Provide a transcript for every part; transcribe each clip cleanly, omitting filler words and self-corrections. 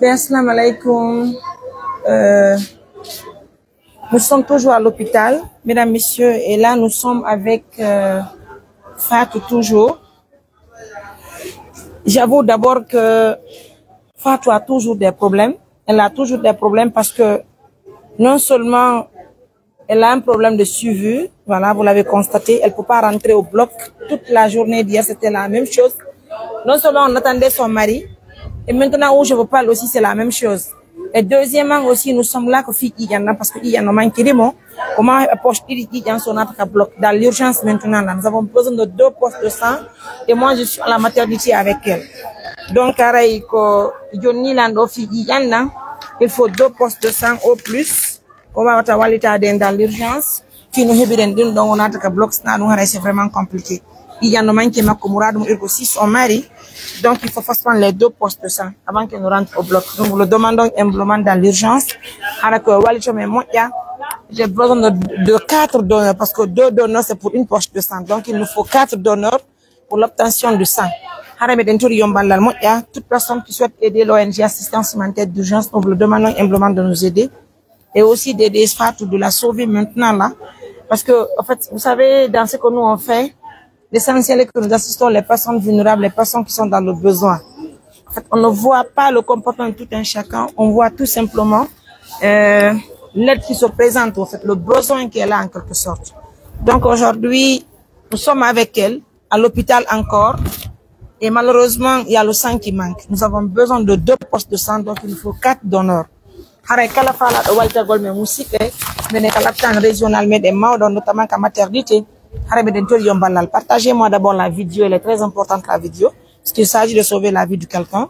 Assalamu alaikum. Nous sommes toujours à l'hôpital, mesdames, messieurs, et là nous sommes avec Fatou toujours. J'avoue d'abord que Fatou a toujours des problèmes. Elle a toujours des problèmes parce que non seulement elle a un problème de suivi, voilà, vous l'avez constaté, elle ne peut pas rentrer au bloc. Toute la journée d'hier, c'était la même chose. Non seulement on attendait son mari, et maintenant où je vous parle aussi, c'est la même chose. Et deuxièmement aussi, nous sommes là parce qu'il y a un manque de mots. Comment approcher son bloc dans l'urgence maintenant là. Nous avons besoin de 2 postes de sang et moi je suis à la maternité avec elle. Donc, il faut 2 postes de sang au plus. On va dans l'urgence. C'est vraiment compliqué. Il y a un manque de aussi son mari. Donc, il faut forcément les 2 postes de sang avant que nous rentrons au bloc. Donc, nous le demandons humblement dans l'urgence. J'ai besoin de 4 donneurs parce que 2 donneurs, c'est pour une poche de sang. Donc, il nous faut 4 donneurs pour l'obtention du sang. Toute personne qui souhaite aider l'ONG Assistance Humanitaire d'Urgence, nous le demandons humblement de nous aider. Et aussi d'aider Fatou, de la sauver maintenant là. Parce que, en fait, vous savez, dans ce que nous on fait, l'essentiel est que nous assistons les personnes vulnérables, les personnes qui sont dans le besoin. En fait, on ne voit pas le comportement de tout un chacun, on voit tout simplement l'aide qui se présente, en fait, le besoin qu'elle a en quelque sorte. Donc aujourd'hui, nous sommes avec elle, à l'hôpital encore, et malheureusement, il y a le sang qui manque. Nous avons besoin de 2 postes de sang, donc il faut 4 donneurs. Notamment qu'à maternité. Partagez-moi d'abord la vidéo, elle est très importante la vidéo, parce qu'il s'agit de sauver la vie de quelqu'un.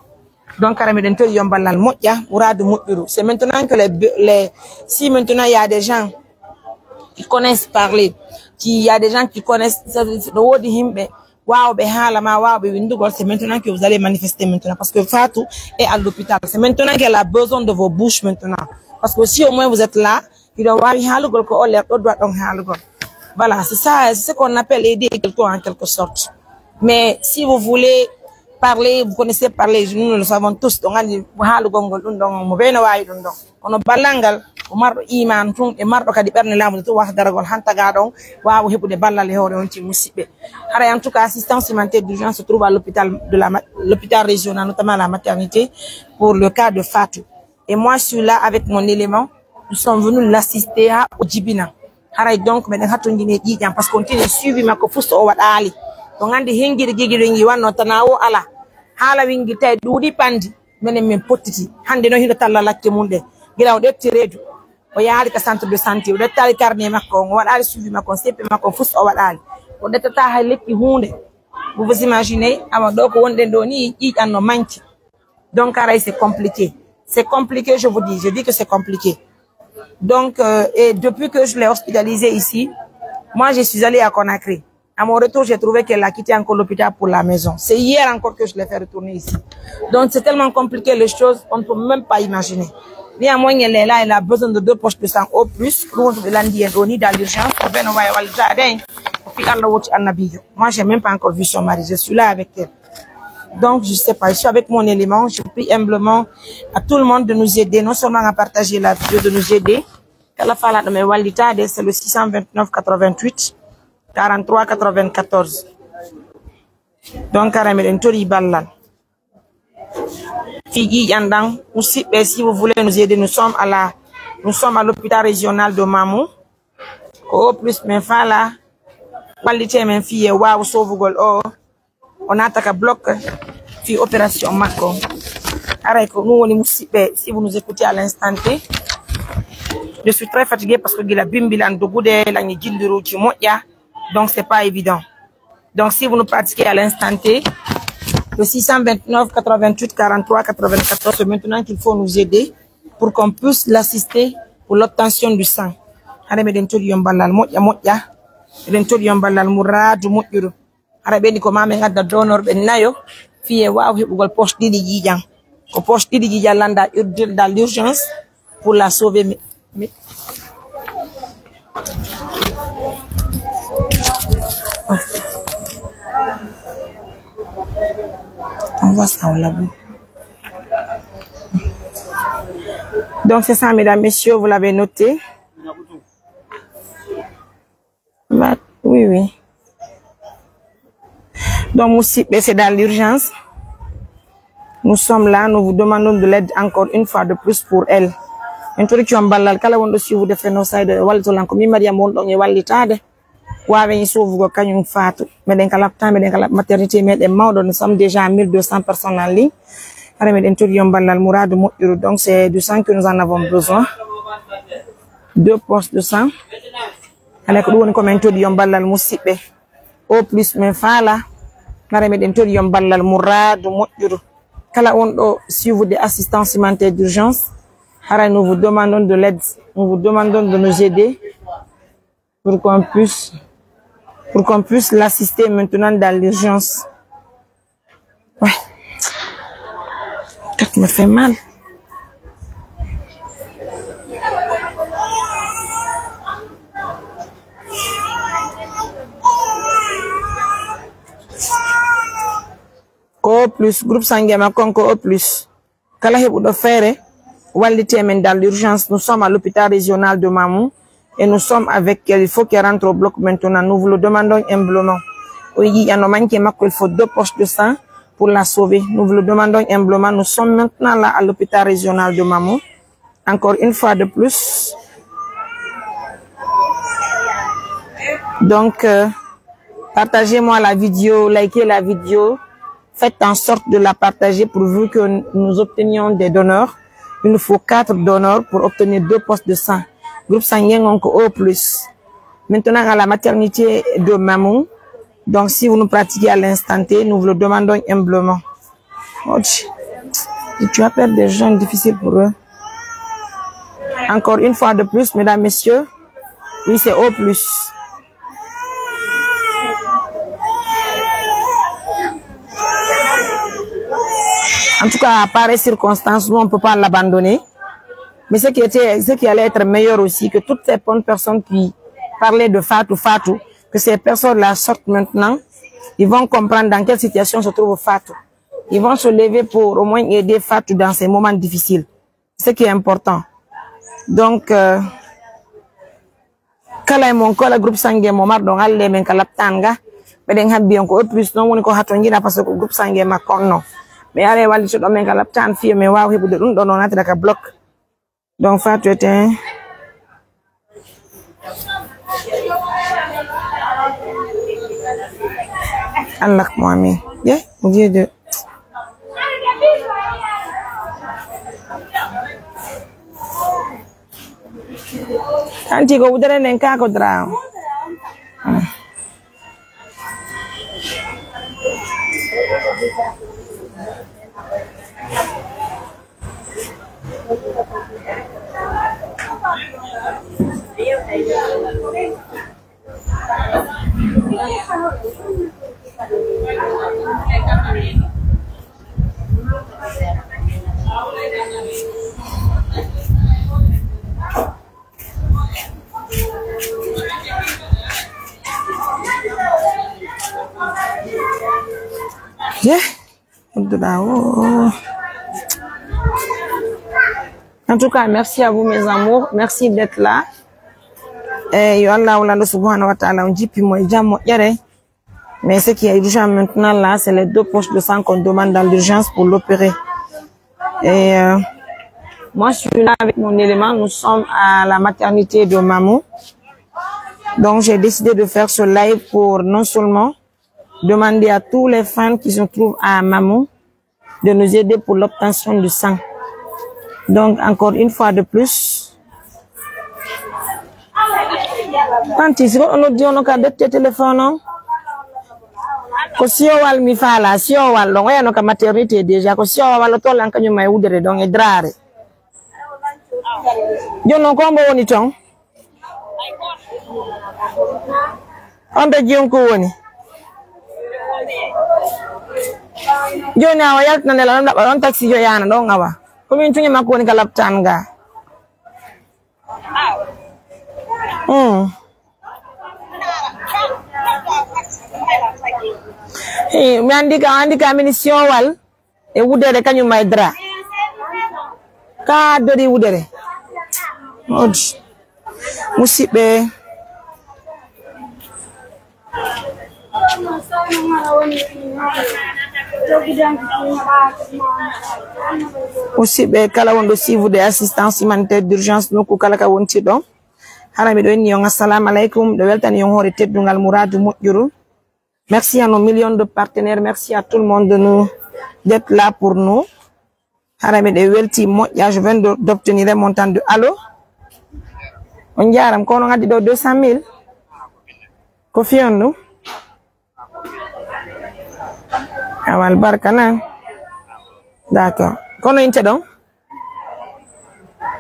Donc, c'est maintenant que si maintenant il y a des gens qui connaissent parler, il y a des gens qui connaissent c'est maintenant que vous allez manifester maintenant, parce que Fatou est à l'hôpital. C'est maintenant qu'elle a besoin de vos bouches maintenant. Parce que si au moins vous êtes là, il doit voilà, c'est ça, c'est ce qu'on appelle aider quelqu'un en quelque sorte. Mais si vous voulez parler, vous connaissez parler, nous le savons tous. Donc, on a balangal, on a iman, et mardo kadi berne lamu to wax daragol hanta gadon waaw hebude ballal hore on ci musibe. En tout cas, assistance humanitaire d'urgence se trouve à l'hôpital l'hôpital régional, notamment la maternité, pour le cas de Fatou. Et moi, je suis là avec mon élément. Nous sommes venus l'assister à Ojibina. Donc, parce qu'on tient suivi ma kofus o wadali. Donc, on dit hingiri gigiri ngi wan tanawo ala. Hala wingi tay dudi pandi menen men potiti. Hande no hindo talla lakke munde. Gilaw de tiredu. O yaari ka centre de santé. O de tali carnet makko, o wadali suivi makko, sepe makko fus o wadali. O de tata hay lekki hunde. Vous vous imaginez, avant donc on den do ni no manki. Donc, c'est compliqué. C'est compliqué, je vous dis. Je dis que c'est compliqué. Donc, et depuis que je l'ai hospitalisée ici, moi, je suis allée à Conakry. À mon retour, j'ai trouvé qu'elle a quitté encore l'hôpital pour la maison. C'est hier encore que je l'ai fait retourner ici. Donc, c'est tellement compliqué les choses, on ne peut même pas imaginer. Néanmoins, elle est là, elle a besoin de 2 poches de sang au plus. Pour l'Indien, dans l'urgence. Moi, j'ai même pas encore vu son mari. Je suis là avec elle. Donc, je sais pas, je suis avec mon élément. Je prie humblement à tout le monde de nous aider, non seulement à partager la vidéo, de nous aider. C'est le 629 88 43 94. Donc, si vous voulez nous aider, nous sommes à l'hôpital régional de Mamou. Au plus, mes femmes là, mes filles, waouh, sauvegol, oh. On attaque à bloc, puis opération Mako. Si vous nous écoutez à l'instant T, je suis très fatiguée parce que la bimbilan de goudé, la nidjinduru, donc c'est pas évident. Donc si vous nous pratiquez à l'instant T, le 629 88 43 94, c'est maintenant qu'il faut nous aider pour qu'on puisse l'assister pour l'obtention du sang. Arabe ko mame ngadda donor be nayo fiye waaw hebugol poche didi jijang ko poche didi jijang landa dans l'urgence pour la sauver. voit ça là-bas. Donc c'est ça, mesdames, messieurs, vous l'avez noté. Oui, oui. Donc aussi, c'est dans l'urgence. Nous sommes là, nous vous demandons de l'aide encore une fois de plus pour elle. Introduction balal kala wondo si vous de faire nos side waltolan ko mi Mariam won don e wallitade waawe ni sauve go kanyum faatu meden kala temps meden kala maternité meden mawdo nous sommes déjà à 1200 personnes en ligne. Ara meden introduction balal Mourad Moutiru, donc c'est du sang que nous en avons besoin. 2 poches de sang. Ala ko woni ko men introduction balal musibbe au plus men fala. Ara meden introduction balal Mourad Moutiru. Kala wondo si vous de assistance humanitaire d'urgence. Alors, nous vous demandons de l'aide, nous vous demandons de nous aider pour qu'on puisse l'assister maintenant dans l'urgence. Ouais. Ça me fait mal. Au plus, groupe sanguin ma conco au plus. Kala hebu do faire. Dans l'urgence, nous sommes à l'hôpital régional de Mamou et nous sommes avec elle. Il faut qu'elle rentre au bloc maintenant. Nous vous le demandons humblement. Oui, il y a un moment qui il faut 2 poches de sang pour la sauver. Nous vous le demandons humblement. Nous sommes maintenant là à l'hôpital régional de Mamou. Encore une fois de plus. Donc, partagez-moi la vidéo, likez la vidéo. Faites en sorte de la partager pourvu que nous obtenions des donneurs. Il nous faut 4 donneurs pour obtenir 2 postes de sang. Groupe sanguin encore au plus. Maintenant à la maternité de Mamou. Donc si vous nous pratiquez à l'instant T, nous vous le demandons humblement. Oh, tu as peur des gens difficiles pour eux. Encore une fois de plus, mesdames, messieurs. Oui, c'est au plus. En tout cas, à pareille circonstance, nous, on ne peut pas l'abandonner. Mais ce qui allait être meilleur aussi, que toutes ces bonnes personnes qui parlaient de Fatou, que ces personnes-là sortent maintenant, ils vont comprendre dans quelle situation se trouve Fatou. Ils vont se lever pour au moins aider Fatou dans ces moments difficiles. Ce qui est important. Donc, kala mon ko la groupe sanguin momar don alle men kala tanga beden habbi on ko plus non woni ko hatongira parce que groupe sanguin makon non. Mais allez, wali to do men kala tan fi mais waaw hebude dum do non ati daka bloc. Donc Fatou était Allah moi amin. Yeah, au lieu de Antigo udare nen ka ko dra. Yeah. En tout cas, merci à vous mes amours, merci d'être là. Et Allah subhanahu wa ta'ala on dit puis moi mais ce qui est urgent maintenant là, c'est les 2 poches de sang qu'on demande dans l'urgence pour l'opérer. Et moi je suis là avec mon élément, nous sommes à la maternité de Mamou. Donc j'ai décidé de faire ce live pour non seulement demander à tous les fans qui se trouvent à Mamou de nous aider pour l'obtention du sang. Donc encore une fois de plus, quand ils on nous dit on a des téléphones, ko si wal mi fala si wal lo ya no ka maternité déjà ko si wal to lan kanyu may wudere donc e drare jono ko mbo woni ton on be jion ko woni joni awa yalt na la on taxi jo yana do ngawa ko min tungi makko woni kala tanga mi andi ka mini siowal e wudere kanyum may dra ka dori wudere musibe kala wondo suivre de assistance humanitaire d'urgence no ko kala ka wonti do harami do ni assalamu alaikum do weltani yon hore teddungal Mourad Modjourou. Merci à nos millions de partenaires, merci à tout le monde de nous d'être là pour nous. Harami de welti moƴƴa, je viens d'obtenir un montant de allo on jaram kono ngadi do 200 000 ko fiondu awal barkana d'accord kono inte don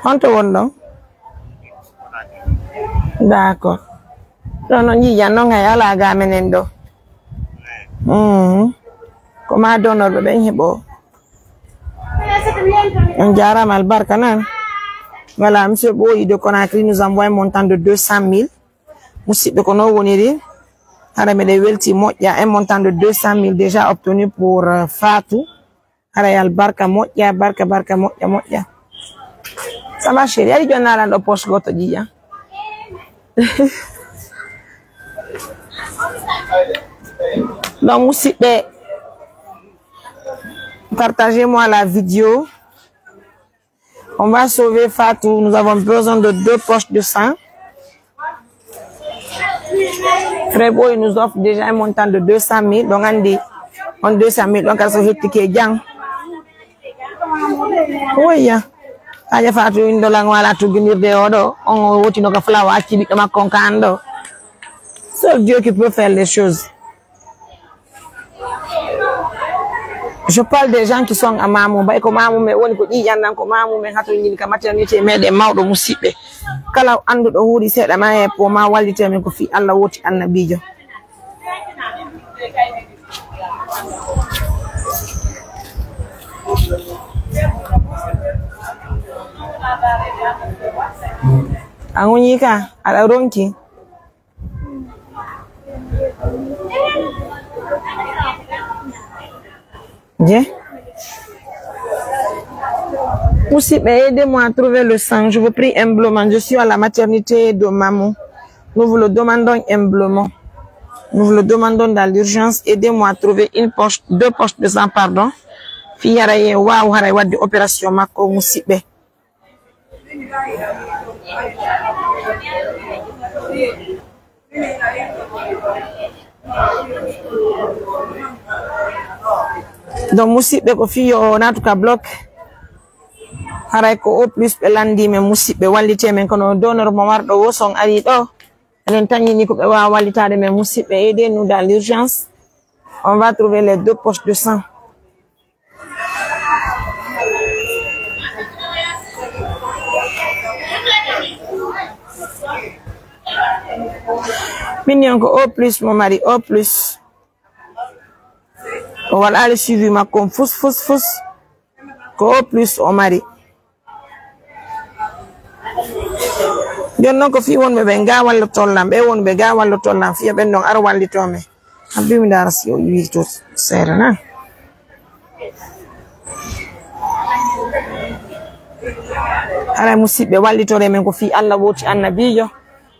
honto wondo d'accord non jiya no ngay ala ga menen do ko ma donor be ben hebo on jaram al barkana. Voilà, monsieur Boy de Conakry nous envoie un montant de 200 000. Musibe kono woniri. Harame de welti moƴƴa un montant de 200 000 déjà obtenu pour Fatou. Harayal barka moƴƴa barka moƴƴa. Ça va chérie, ali jonna lan do poche goto jiya. Donc musibe partagez-moi la vidéo. On va sauver Fatou. Nous avons besoin de 2 poches de sang. Frère il nous offre déjà un montant de 200 000. Donc, on dit, 200 000. Donc, elle se fait ticket jang. Oui, aja Fatou, une dollar, voilà, tout venir de odo. On va no flower, qui dit ma concando. C'est Dieu qui peut faire les choses. Je parle des gens qui sont à Mamou, ba ko Mamou me woni ko ƴiƴan ko Mamou me hato ñini ka maternité mede mawdo musibe kala andu do huri seeda ma e po ma wallite men ko fi Allah woti annabijo angunyika ala ronki Bien. Musibe, aidez-moi à trouver le sang. Je vous prie humblement. Je suis à la maternité de Mamou. Nous vous le demandons humblement. Nous vous le demandons dans l'urgence. Aidez-moi à trouver 2 poches de sang, pardon. Fiyaraye wa haray wadde opération makko musibe. Donc musibe ko fiyo natuka bloc haray ko o plus be landi men musibe wallite men kono donor mo wardo wo son ari do enen tanyini ko be wa wallitade men musibe aidez nous dans l'urgence. On va trouver les 2 poches de sang. Mignon ko o plus mon mari o plus. On va aller suivre ma com fous ko o plus o mari. Jonnon ko fi won be nga wallo tollam be won be ga wallo tollam fi ben don ar wallito me abbi mi dara si o wi to serana ara musibe wallitore men ko fi Allah woti annabijo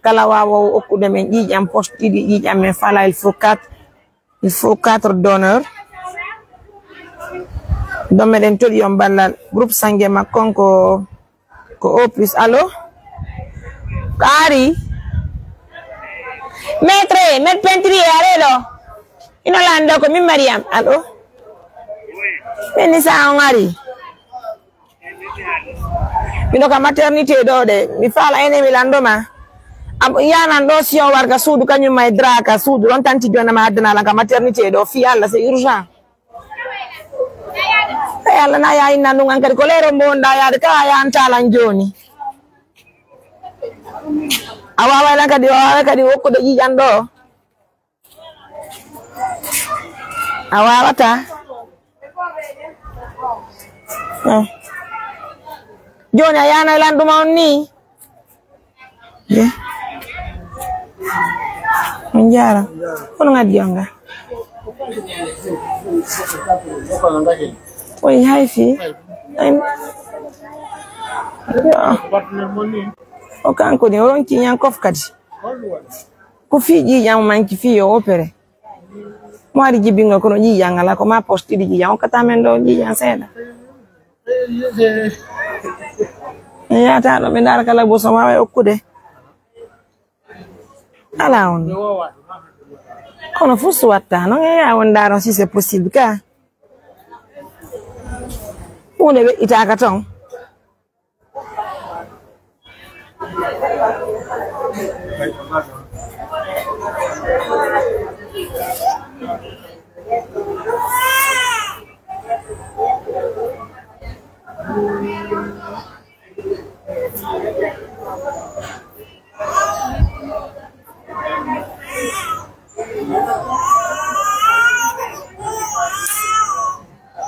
kala wawo okkude men ƴiƴam poste ɗiɗi ƴiƴam men fala il faut 4 donneurs donc meɗen toɗi on ballal groupe sangue makkon ko o plus. Allo Kari maître peinture areɗo ino lando ko min Mariam. Allo meni sa on ari mino ka maternité ɗo de mi fala ene mi landoma yanan ɗo si on warga suudu kañum may draka suudu ɗon tanti jonama addanala ka maternité ɗo fi Allah c'est urgent Allah na ya inna ɗum an kadi ko leyro mbonɗa yaade ka yantalan joni a wawaylan kadi hokkude ƴiƴan ɗo a wawata joni a yanaylan ɗuma on ni on jara kono ngadi jonga Oui, hay fi. O kanko ni oron ki nyan kof kadi. Ko fi ji yang man ki fi yo opere. Mo ari ji binga ko ji yang ala ko ma posti di yang kata men do ji yang seda. Ya ta do men dar kala bo sama way okude. Ala on. Kono fusu watta no ya on daron si c'est possible ka. On est ita katon.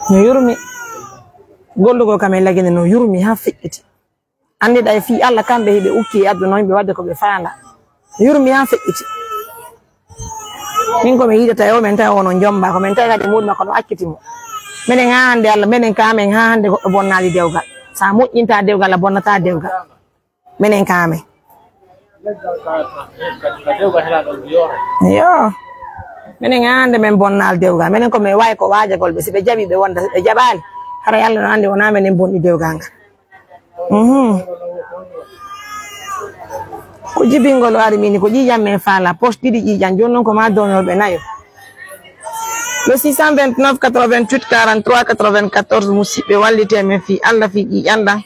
No yurmi gollugo kamen lagene no yurmi ha fe'iti ande day fi alla kambe hebe ukki addu non be wadde ko be faanda yurmi ha fe'iti min ko me yidata yo men tay wono jomba ko men tay kadi mudma ko no akkitimo menen ha hande alla menen kamen ha hande ko bonnali dewgal sa moƴƴinta dewgal a bonnata dewgal menen kamen yo menen ha hande men bonnal dewgal menen ko me way ko waajagol be sibe jabi be wonda be jabali hara yalla no ande wona menen bonni dewgal nga ko jibingol wari mini ko jijam men fala poste didi jijam jonnon ko ma donyorbe nayo le 629 88 43 94 musibe wallite men fi Allah fi jijanda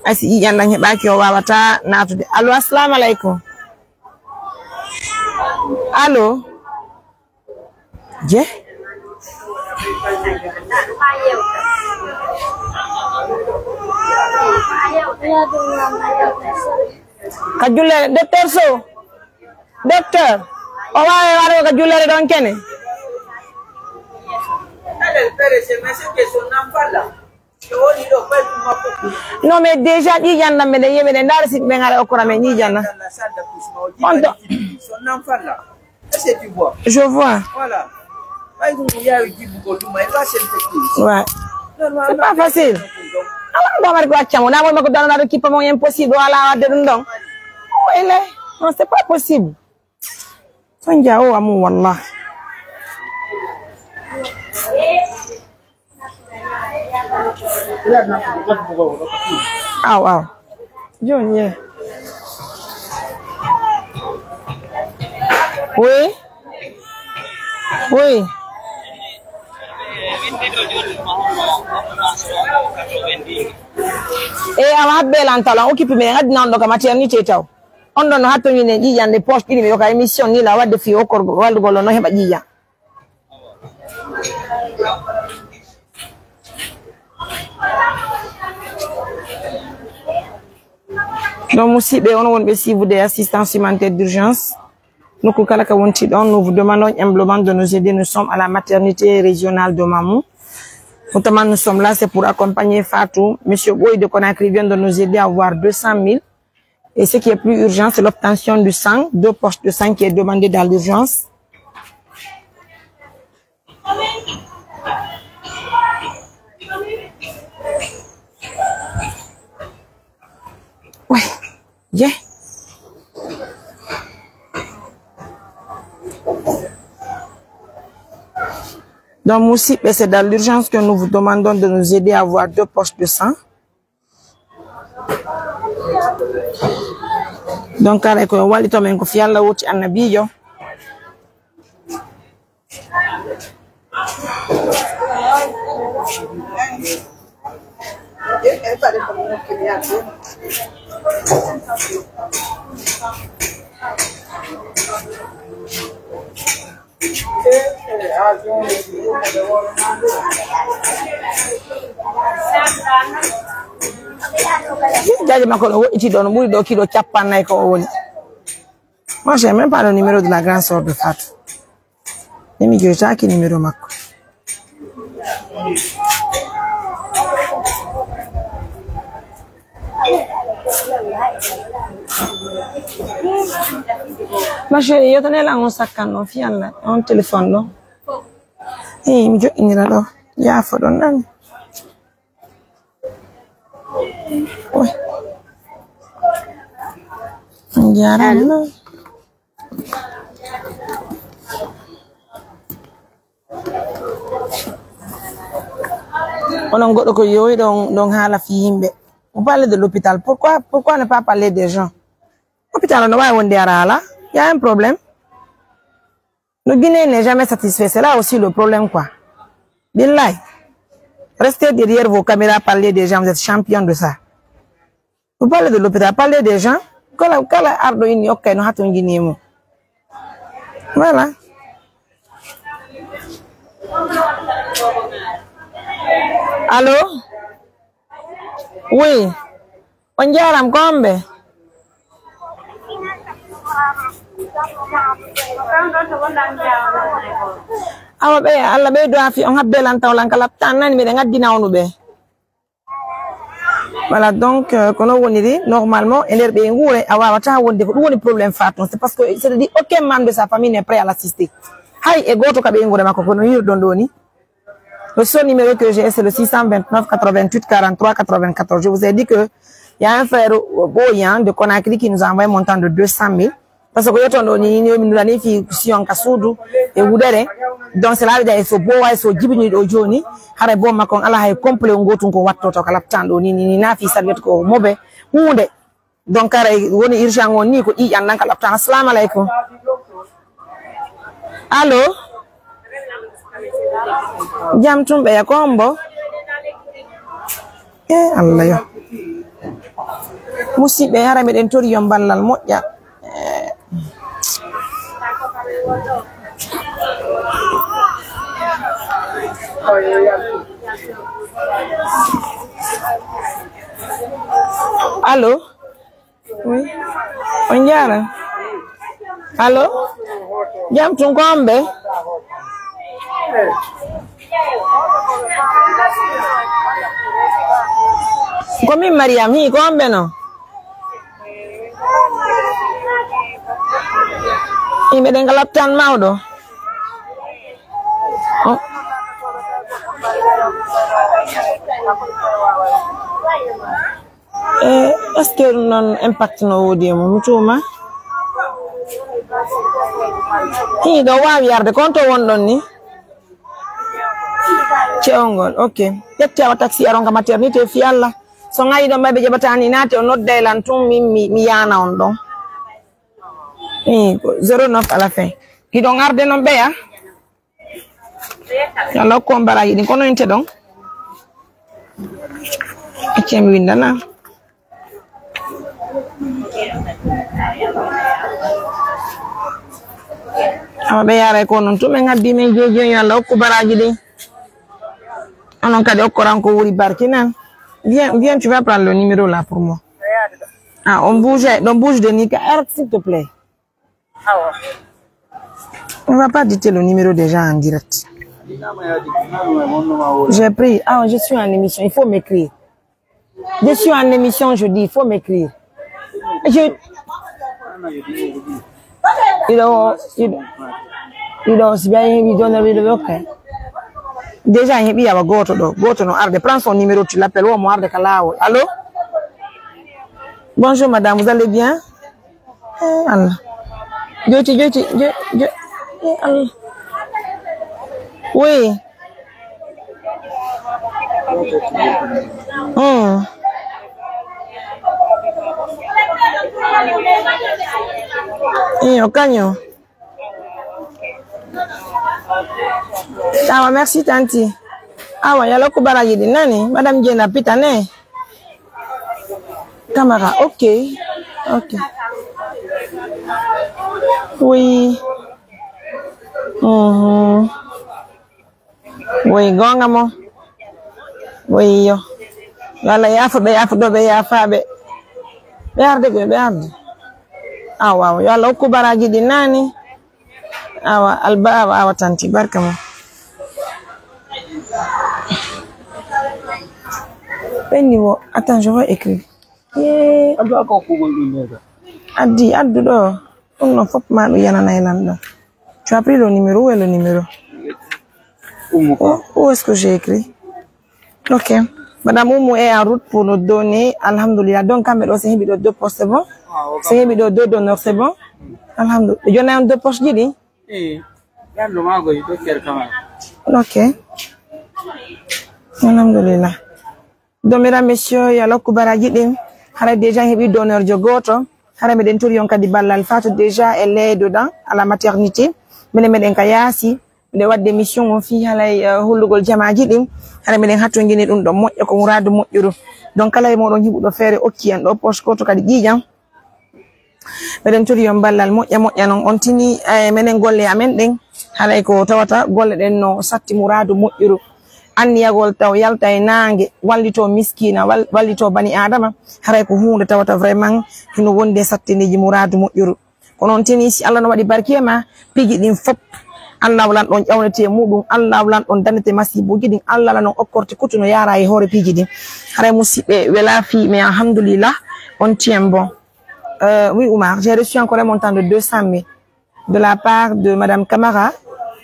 asi jijanda hebaki o wawata natude allo assalamu alaikum allo je Kajulere docteur so docteur o wawe waro kajulere don kene non mais déjà di janna me de yebe de ndar sik be ngara okora me ni janna je vois voilà ouais c'est pas facile alors on va regarder on a vraiment dans notre équipe c'est impossible voilà de ndong non c'est pas possible sonja o amu wallah aw aw John yeah oui oui ama belan tala occupe me ngad nan do ka maternité taw on don hatto ni ne jiyande poste ni ka émission ni la wadde fi okor waldo golo no heba jiya donc musibe on won be si vous des assistance humanitaire d'urgence nous vous demandons humblement de nous aider. Nous sommes à la maternité régionale de Mamou. Notamment, nous sommes là, c'est pour accompagner Fatou. Monsieur Boy de Conakry vient de nous aider à avoir 200 000. Et ce qui est plus urgent, c'est l'obtention du sang, 2 poches de sang qui est demandé dans l'urgence. Ouais, yeah. Donc, Moussi, c'est dans l'urgence que nous vous demandons de nous aider à avoir 2 poches de sang. Donc, avec Walito Menkofian, la outil Anabiyo. Moi, j'ai même pas le numéro de la grande sœur de Fatou. Je sais qui numéro Mako. Ma chérie, je tenais là un sac à nos filles, un téléphone là. Eh, je suis là, il y a un Ouais. Allô? On a donc à la fille. On parle de l'hôpital. Pourquoi ne pas parler des gens? L'hôpital, il y a un problème. Le Guinéen n'est jamais satisfait. C'est là aussi le problème, quoi. Billahi. Restez derrière vos caméras, parler des gens. Vous êtes champion de ça. Vous parlez de l'hôpital, parlez des gens. Voilà. Allô? Oui. On jaram kombe. Awa be alla be do afi on habbe lan tawlan kala tanan mi nga dinawnu be. Voilà donc kono woniri normalement eler be ngure awa wata wonde ko woni problème faton c'est parce que c'est dit aucun membre de sa famille n'est prêt à l'assister. Hay e goto ka be ngure makko kono yir doni. Le seul numéro que j'ai c'est le 629 88 43 94. Je vous ai dit que il y a un frère Boyan de Conakry qui nous a envoyé un montant de 200 000. Parce que yoto ndo ni minulani fi sion kasudu e wudere donc c'est là il faut bowa so jibini do joni hare bo makon ala hay complet ngotu ko watto to kala tando ni na fi sabiet ko mobe hunde donc ara woni urgent on ni ko i yan kala tan assalamu alaykum. Allô? Jam tumbe ya kombo Allah yo musibe hara meden tori yo ballal moƴƴa. Allô? Oui. On jara. Allô? Jam tun kombe. Komi Mariam hi kombe no. Ime den galaptan maudo. Oh. Est-ce que non impact no wodi mo mutuma? Hi do wa yarde konto wondon ni. Ceongol, ok. Yetti awa taxi aronga maternité fi Allah. So ngayi do mabbe jabatani nati on nodde lan tum mi yana on don. 09 à la fin. Qui donc arde non be ya? Yalla ko mbara yi ko non te don. Ecem windana. Awa be yare ko non tum ngaddi men jojo yalla ko baraji de. On a encore Wuri Barkina. Viens, tu vas prendre le numéro là pour moi. Ah, on bouge de Nika. S'il te plaît. On va pas dicter le numéro des gens en direct. J'ai pris. Ah, je suis en émission. Il faut m'écrire. Je suis en émission, je dis. Il faut m'écrire. Déjà, il y a goto no arde. Prends son numéro, tu l'appelles ou moi arde kalao. Allô? Bonjour madame, vous allez bien? Allah. Allah. Oui. Okanyo. Ah, merci tanti. Ah, il y a le kubaraji de nani, madame Jena Pitane. Camara, ok. Oui. Oui, gongamo. Oui, yo. Yalla yafu be yafabe. Be arde. Ah, wow, yalla kubaraji de nani. Awa alba awa tanti barka mo. Beniwo, attends, je vais écrire. Adi do. On ne faut pas yana nailanda. Tu as pris le numéro, où est le numéro? Où est-ce que j'ai écrit? Ok. Madame Oumou est en route pour nous donner, alhamdoulilah. Donc, quand c'est un 2 postes, c'est bon? C'est un 2 donneurs, c'est bon? Alhamdoulilah. Il y en a un 2 postes, je dis? Ok. Alhamdulillah. Donc, mesdames, messieurs, il y a le Koubaragi. Il y a déjà un donneur de goto. Il y a des gens qui ont déjà, elle est dedans, à la maternité. Mais les médecins qui ont des missions, on fait, il y a le Jamaji. Il y a des gens qui ont des missions. Donc, il y a des gens qui faire OK, et des poches qui ont des gens. Mais les gens qui ont des on tini, menen golle amen den, halay ko tawata golle den no satti muradu moƴƴuru anniyagol taw yalta e nangue wallito miskina wallito bani adama haray ko hunde tawata vraiment hino wonde sattiniji muradu moƴƴuru ko non tini si Allah no waɗi barke ma pigi ɗin fop Allah walan ɗon ƴawnete muɗum Allah walan ɗon danete masibuji ɗin Allah la non okkorte kutuno yara e hoore pigi ɗin haray musidɓe wela fi mais alhamdulillah on tient bon. Oui, Oumar, j'ai reçu encore un montant de 200 000 de la part de Madame Camara,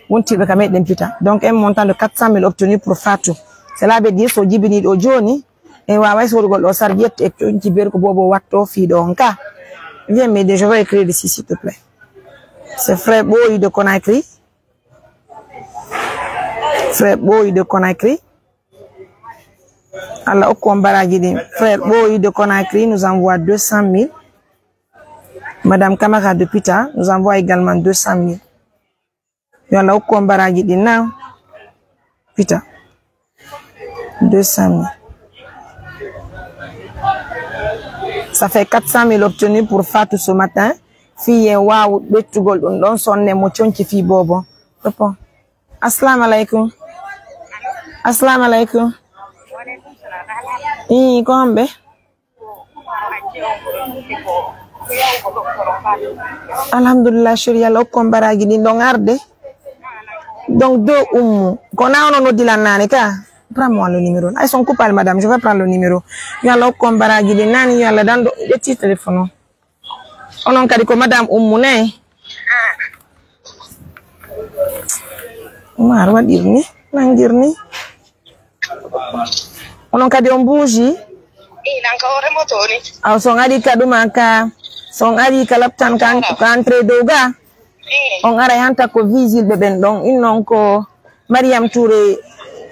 donc un montant de 400 000 obtenu pour Fatou. Cela veut dire que Djibini au Johnny et Wawai sur le serviette et que Djibir Bobo Wato Fidonka. Viens m'aider, je vais écrire ici, s'il te plaît. C'est Frère Boy de Conakry. Frère Boy de Conakry. Alors, au Kombara Guidi, Frère Boy de Conakry nous envoie 200 000. Madame Camara de Pita nous envoie également 200 000. Il y en a au Kombara Guidina. Pita. 200 000. Ça fait 400 000 obtenus pour Fatou ce matin. Fille, waouh, Betugol, on sonne émotion qui fit bobo. Assalamu alaikum. Assalamu alaikum. Kombe. Alhamdulillah chérie Allah kombara gidi donc arde donc deux qu'on a on dit la nani ka prends-moi le numéro ils sont coupables madame je vais prendre le numéro yalla kombara gidi nani yalla dans le petit téléphone on kadi ko madame ne mar wadirni nangirni on kadi on bougie nanka ore motori aw so ngadi kaduma ka son ari kalaptan kan entre doga on ara hanta ko visible ben don innon ko Mariam Touré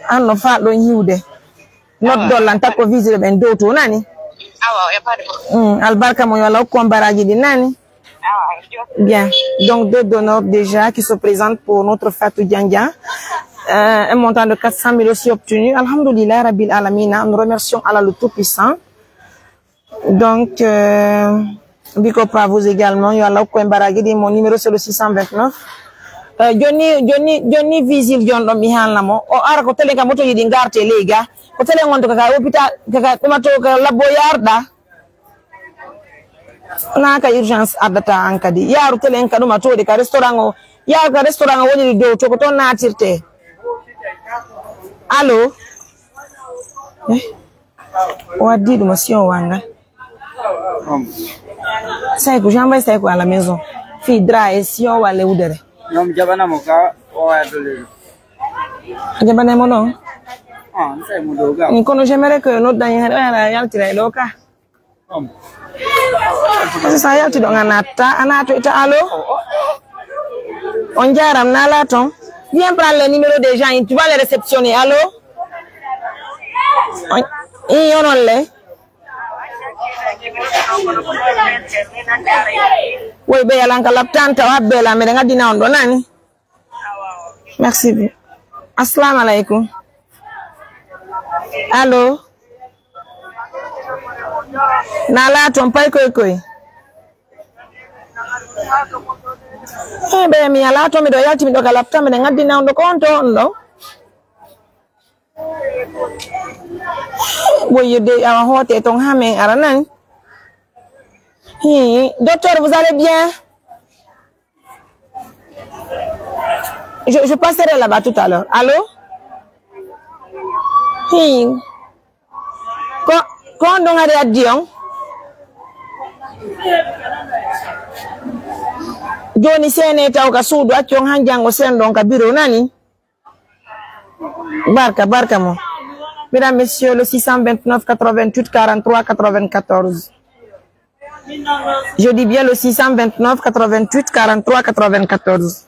anno fa don hiwde not dollanta ko visible ben do to nani awa e pade albarka mo yalla ko baraji di nani bien donc deux donneurs déjà qui se présentent pour notre Fatou Diandia un montant de 400 000 aussi obtenu alhamdulillah rabbil alamin nous remercions Allah le tout-puissant donc Biko pas vous également, il y a là mon numéro c'est le 629. Johnny Visil John do mi halna mo o ara ko tele ka moto yidi ngarte lega ko tele ngon to ka hôpital ka tomato ka labo yarda na ka urgence adata ankadi yaru tele en ka duma to de ka restaurant o ya ka restaurant woni do to ko to natirte allo wadi do monsieur wanga sai ku jamba sai ku à la maison fi dra et si on va le udere non jabana mo ka o ya dole jabana mo non sai mo doga ni kono j'aimerais que notre dernier ya tire doka ça ya ti do nganata anato ita allo on jaram na la ton viens prendre le numéro des gens tu vas les réceptionner allo on le oui, ben yalla ngala tanta wa bela me nga dina ondo nani merci assalamu alaikum allo nala ton pay koy be mi yalla to mi do yalti mi do kala tanta me nga dina ondo konto ondo oui de awa hote ton hamen aranan docteur, vous allez bien? Je passerai là-bas tout à l'heure. Allô? Quand on a dit Dion? Johnny Sene tauka sudu achong hanjango sendo ka biro nani? Barka mo. Mesdames, messieurs, le 629 88 43 94. Je dis bien le 629 88 43 94.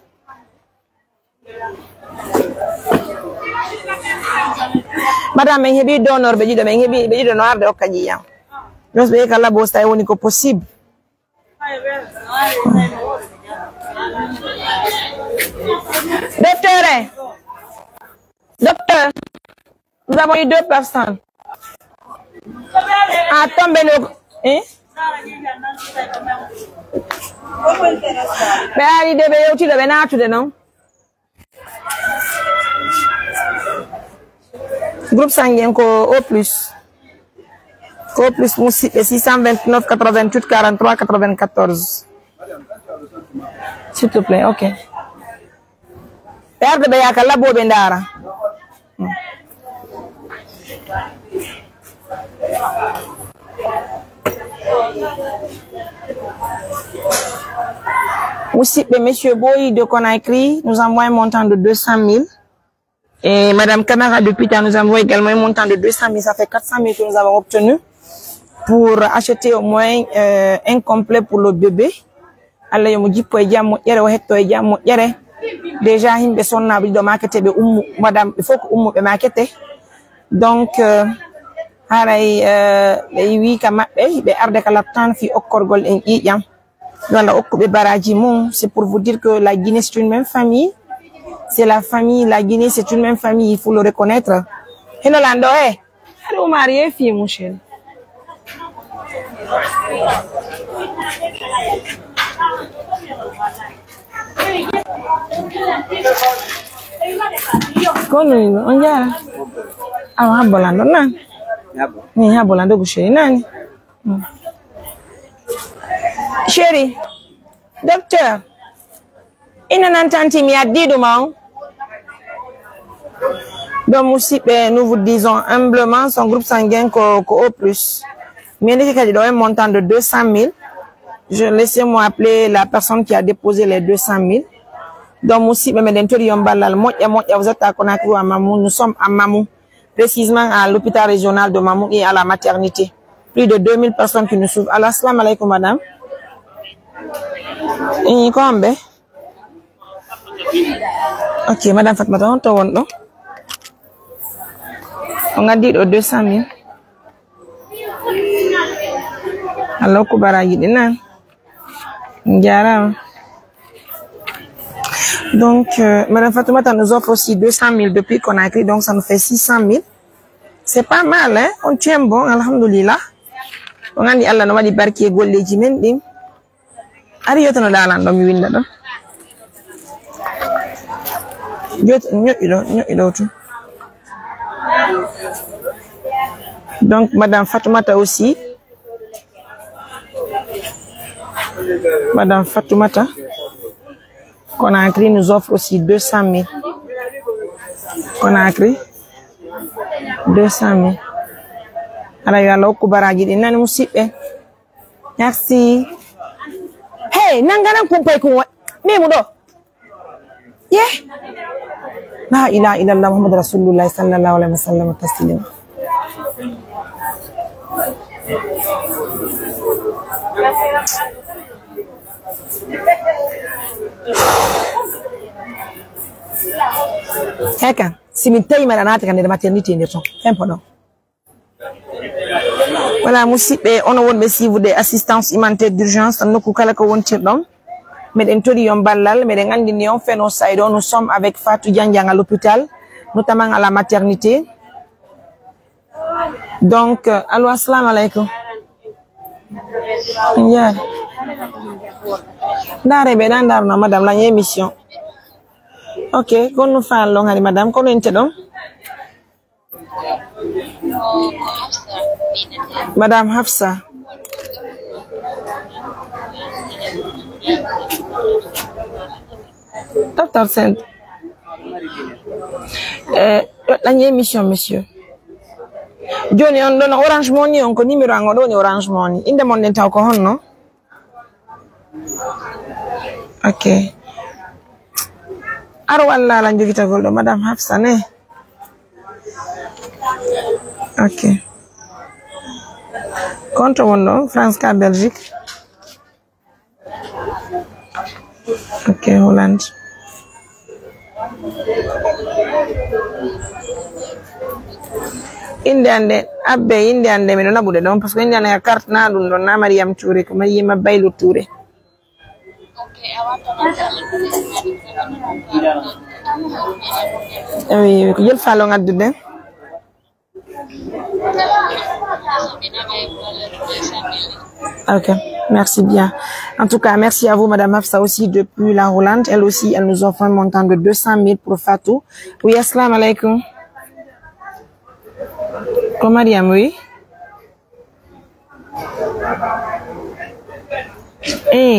Madame, je vais donner be noir de okadia. Nous be kala bosta e woni ko possible. Docteur, nous avons eu 2 personnes. Attends, hein? Mais allez, tu devais naître, non? Groupe sanguin au plus. Au plus, 629 88 43 94. S'il te plaît, ok. Père de Bayaka, la Bobendara. Aussi, monsieur Boy de Conakry nous envoie un montant de 200 000. Et Madame Camara de Pita nous envoie également un montant de 200 000. Ça fait 400 000 que nous avons obtenu pour acheter au moins un complet pour le bébé. Allah yo muji po eja mo yere o hetto eja mo yere déjà himbe sonna bi do marketé be madame il faut que be marketé donc haray be wi ka mabbe be arde kala tan fi okkorgol en ƴiƴam wala okkube baraji mum. C'est pour vous dire que la Guinée c'est une même famille, c'est la famille, la Guinée c'est une même famille, il faut le reconnaître. Hello Lando allez au marié fille mon chéri. Kono onjara awa bolando nan ni ha bolando gusheri nani chéri docteur ina nan tanti mi addidu maw donc musibe nous vous disons humblement son groupe sanguin ko au plus mais ndeke kadi do un montant de 200 000. Laissez-moi appeler la personne qui a déposé les 200 000. Donc, aussi, vous êtes à Conakry à Mamou. Nous sommes à Mamou, précisément à l'hôpital régional de Mamou et à la maternité. Plus de 2000 personnes qui nous suivent. Alors, assalamu alaikum, madame. Ok, madame Fatmata, on te voit, non? On a dit 200 000. Alors, Koubara, il est donc, Madame Fatoumata nous offre aussi 200 000 depuis qu'on a écrit, donc ça nous fait 600 000. C'est pas mal, hein? On tient bon, alhamdoulilah. On a dit Allah nous va dire barki gol les jimen dim. Ari yoto no dalan do mi winda do. Donc, Madame Fatoumata aussi. Madame Fatoumata Conakry nous offre aussi 200 000. Conakry 200 000. Alors, il y a l'autre baraji de nani musibe. Merci. Hey, nangana kumpai kuwa. Memudo. Yeah. La ilaha illallah Muhammad Rasulullah sallallahu alaihi wasallam taslim. Heka, si mi tayi maranata kan de maternité ndir ton. Important. Voilà, musibe on won be si vous des assistances humanitaires d'urgence tan nokku kala ko wontir dom. Meden tori yon ballal, meden andi ni on fait nos saido, nous sommes avec Fatou Diandiang à l'hôpital, notamment à la maternité. Donc, allo assalamu alaikum. Yeah. Ndare be dan darno madame la émission. Ok, kon nous fa long hari madame, kon ente don. Madame Hafsa. Docteur Saint. La émission monsieur. Joni on don Orange Money on ko numéro an on Orange Money. Inde mon den taw ko honno. Ok. Aro walla la jogita goldo madame Hafsa ne. Ok. Contre mon France ka Belgique. Ok, Hollande. Indiande abbe indiande mi non abude don parce que indiande ya carte na dum don na Mariam Touré ko Mariam Baylo Touré. Oui, ko jël falo ngaddude. Ok, merci bien. En tout cas, merci à vous, Madame Hafsa, aussi depuis la Hollande. Elle aussi, elle nous offre un montant de 200 000 pour Fatou. Oui, assalamu alaikum. Comment Mariam, oui?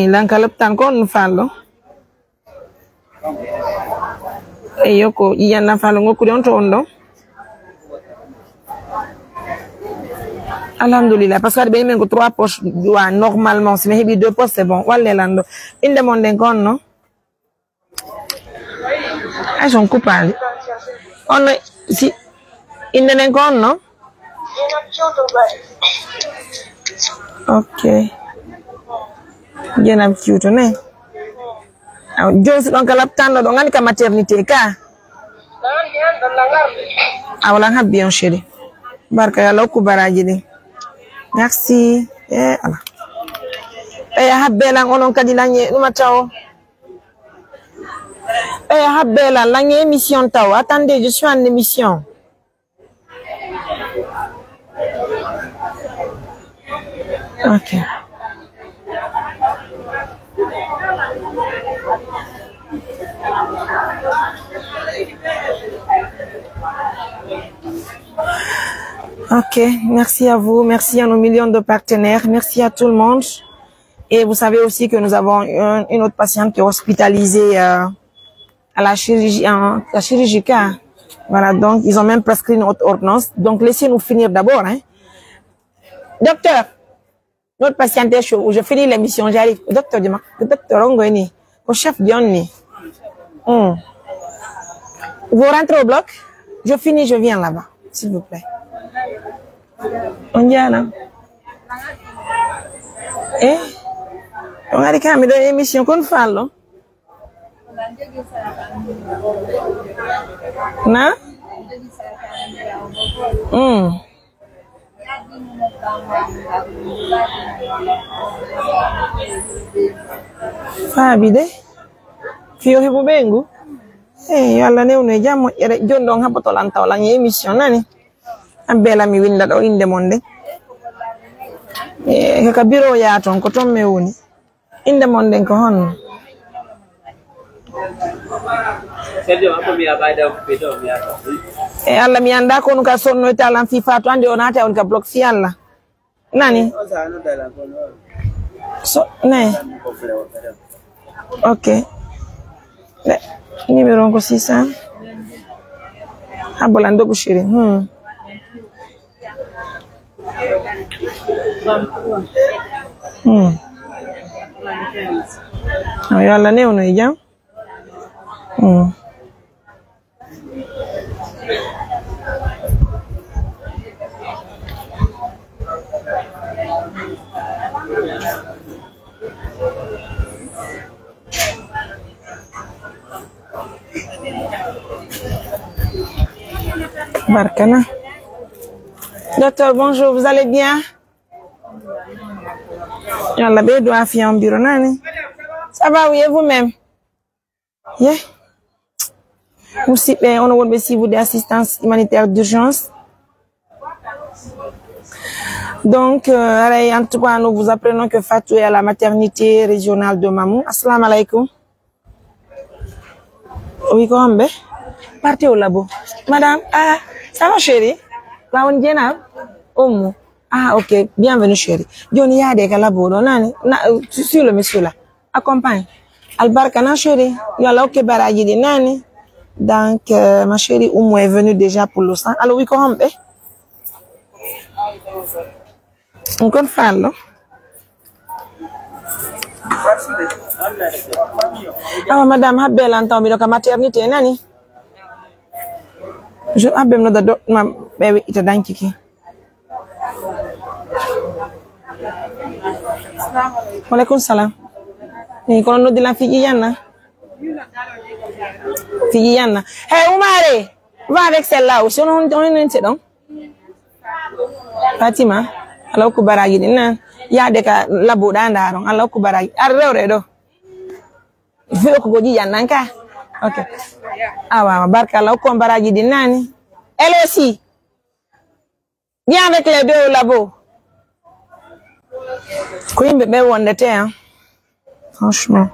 Lankalop tan ko nu fallo. Yoko, yana fallo ngoku don to ondo. Alhamdulillah, parce que ben ko 3 poches normalement, si mais 2 poches c'est bon. Walle lando. Une demande encore non? Ah, sont coupables. On si une demande encore non? Ok. Bien cute ne. Jones donc la tando donc ngani ka maternité ka. Awala ha bien chérie. Barka ya lokku baraji ni. Merci. Allah. Habbela onon kadi lagne duma taw. Habbela lagne émission taw. Attendez, je suis en émission. Ok. Ok, merci à vous, merci à nos millions de partenaires, merci à tout le monde. Et vous savez aussi que nous avons une autre patiente qui est hospitalisée à la chirurgie. Voilà, donc ils ont même prescrit une autre ordonnance. Donc laissez-nous finir d'abord. Hein. Docteur, notre patiente est chaud. Je finis l'émission, j'arrive. Docteur Ongweni, au chef Dionni. Vous rentrez au bloc? Je finis, je viens là-bas, s'il vous plaît. On y a là. On a des caméras d'émission qu'on fait là. Non? Fabide? Fio hibu bengu? Yalla ne une jamo ere jondo ngapoto lanta wala ngi émission nani? Ambela mi winda do inde monde. Kaka biro ya ton ko tomme woni. Inde monde ko hon. Allah mi anda ko nuka sonno talan fi fatu ande onata on ka block fi Allah. Nani? So, ne. Ok. Numéro ko 600. Abolando ko shiri. Yalla ne ono ijam. Barkana. Docteur, bonjour, vous allez bien? Yalla be do afi en bureau nani. Ça va oui et vous-même? Yeah. On a si vous d'assistance humanitaire d'urgence. Donc, en tout cas, nous vous apprenons que Fatou est à la maternité régionale de Mamou. Assalamu alaikum. Oui, comment est? Partez au labo. Madame, ça va chérie? Baon Jenab? Omo. Ok, bienvenue chérie. Johnny a des labo, nani? Sur le monsieur là. Accompagne. Albarkana chérie. Yalla ok baraji di nani? Donc, ma chérie Oumou est venue déjà pour le sang. Alors, oui, comment est? On compte faire, là. Ah, madame, ha belle entend, donc, maternité, nani? Je abem no da do ma baby ita dankiki. Walaikum salam. Ni kono no dilan fiji yanna. Fiji yanna. Hey Oumare, va avec celle-là aussi. On est donc. Fatima, alors que baragi dina ya de ka labo danda ron alors que baragi arrewre do. Fi ko goji yanna ka. OK. Awa barka alors ko baragi dina ni. Elle aussi. Viens avec les deux au labo. Queen bébé wondete hein. Franchement.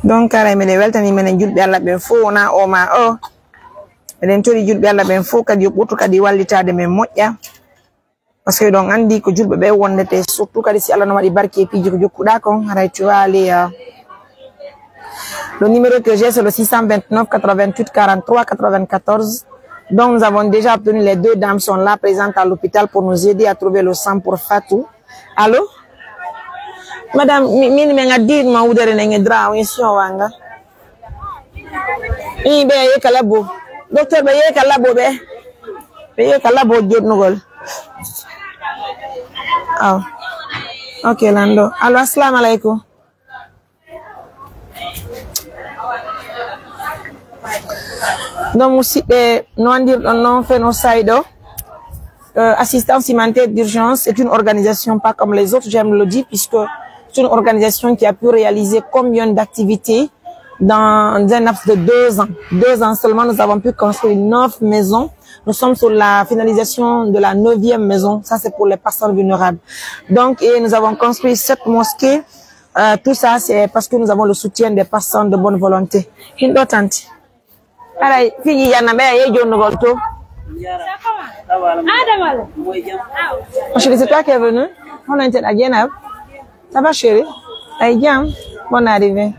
Donc kara me de weltani men julbe Allah be fo na o ma o. Eden tori julbe Allah be fo kadi yobutu kadi wallitade men mojja. Parce que donc andi ko julbe be wondete surtout kadi si Allah no wadi barke piji ko jokkuda kon haray tu vas aller le numéro que j'ai c'est le 629 88 43 94. Donc nous avons déjà obtenu, les deux dames sont là présentes à l'hôpital pour nous aider à trouver le sang pour Fatou. Allô? Madame, mini menga dit ma udere nenge dra o mission wanga. Be ye kala bo. Docteur be ye kala bo be. Be ye kala bo jot nugol. Ah. OK Lando. Allo assalamu alaikum. Donc non fait nos saido. Assistance humanitaire d'urgence est une organisation pas comme les autres, j'aime le dire, puisque c'est une organisation qui a pu réaliser combien d'activités dans un laps de 2 ans. 2 ans seulement, nous avons pu construire 9 maisons. Nous sommes sur la finalisation de la 9e maison. Ça, c'est pour les personnes vulnérables. Donc, et nous avons construit 7 mosquées. Tout ça, c'est parce que nous avons le soutien des personnes de bonne volonté. Chérie, c'est toi qui es venu? On a été à Genève. Ça va chérie? Aïe, bonne arrivée.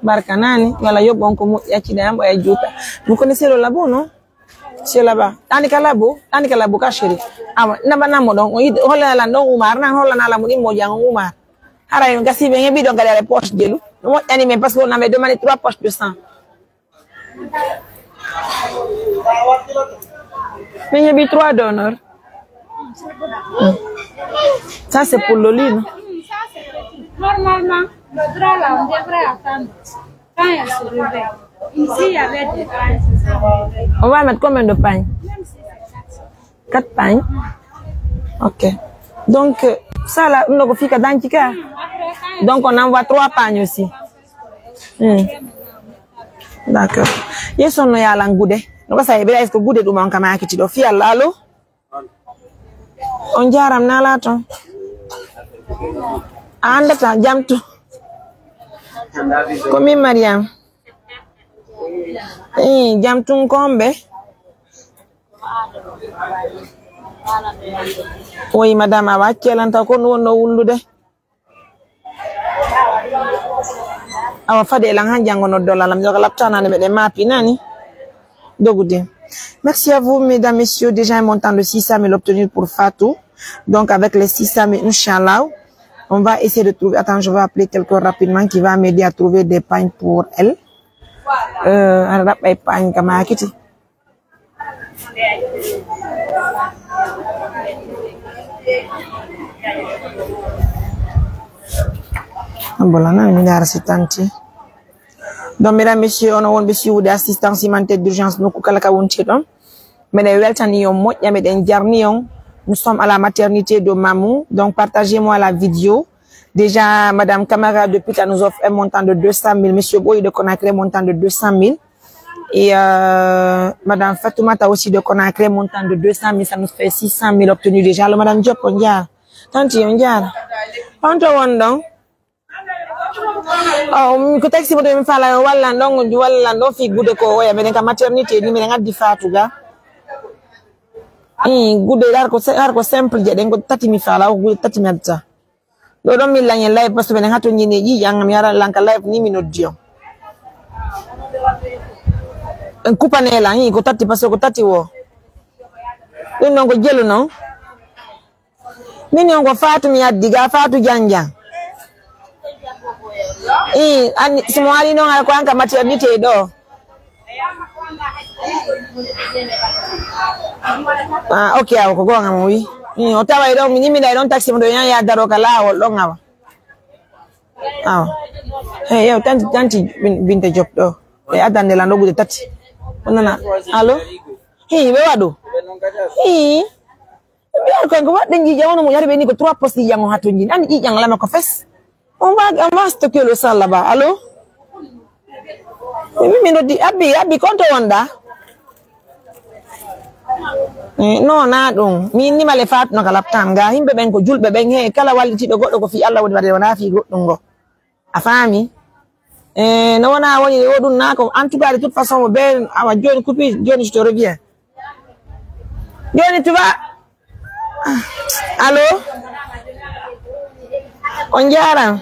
Barkanani, voilà, yo bon comme yachidambo ya jupa. Vous connaissez le labo, non? C'est là-bas. Anika labo ka chérie. Ah, nabana mo donc, hola la ndo Oumar, na hola na la mudi mo jang Oumar. Ara yon kasi bien bi donc les poches de l'eau. Moi animé parce qu'on avait demandé 3 poches de sang. Mais il y a 3 donneurs. Ça c'est pour le lit. Normalement, le drap là, on devrait attendre quand elle se réveille. Ici, il y avait des pains. On va mettre combien de pains? 4 pains. OK. Donc, ça là, on a fait d'antika. Donc, on envoie 3 pains aussi. D'accord. Yes, on a la goudé. Donc, ça est-ce que goudé du manque à ma kitty d'office à l'allo? On dirait à la ton. Anda ta jam tu. Komi Mariam. Jam tu kombe. Oui, madame awa kelanta ko no wullude. Awa fade lang han jango no dola lam joga laptana ne be mapi nani. Dogude. Merci à vous mesdames messieurs, déjà un montant de 600 000 obtenu pour Fatou. Donc avec les 600 000 inchallah, on va essayer de trouver. Attends, je vais appeler quelqu'un rapidement qui va m'aider à trouver des pagnes pour elle. Pagnes comme akiti. Donc, mesdames, messieurs, on a un monsieur d'assistance humanitaire d'urgence. Nous sommes à la maternité de Mamou. Donc, partagez-moi la vidéo. Déjà, Madame Camara, depuis qu'elle nous offre un montant de 200 000. Monsieur Boy de Conakry, montant de 200 000. Et Madame Fatoumata aussi de Conakry, montant de 200 000. Ça nous fait 600 000 obtenus déjà. Alors, Madame Diop, on y a. Tanti, on y a. Panto, oh, ko taxi mo dem fala walla ndo fi gude ko waya benen ka maternité ni men ngaddi fatuga gude har ko simple je den ko tati mi fala ko gude tati mi adta do don mi lañe live parce que benen hato nyine ji yangam yara lanka live ni mi noddio en coupanela ko tati parce que ko tati wo don non ko jelu non min on ko fatu mi addi ga fatu janjang ani simwali no ngala kwanka maternity do okay awo ko gonga mo wi otawa do minimi dai don taxi mo do ya daro kala o longa aw hey yow tanti Binta Diop do e adande la ndogu de tati onana allo hi be wado hi be ko ngo wadde ji jamono mo yari be ni ko 3 postes yango hato ji andi ji jang la ko fess on va stocker le sang là-bas allo mi no di abi konto wonda no na dum mi ni male fat no kala tam ga himbe ben ko julbe ben he kala walliti do goddo ko fi Allah woni wade wana fi goddum go a fami no wana woni wodun na ko en tout cas de toute façon ben awa joni coupi joni je te reviens joni tu vas allo on jara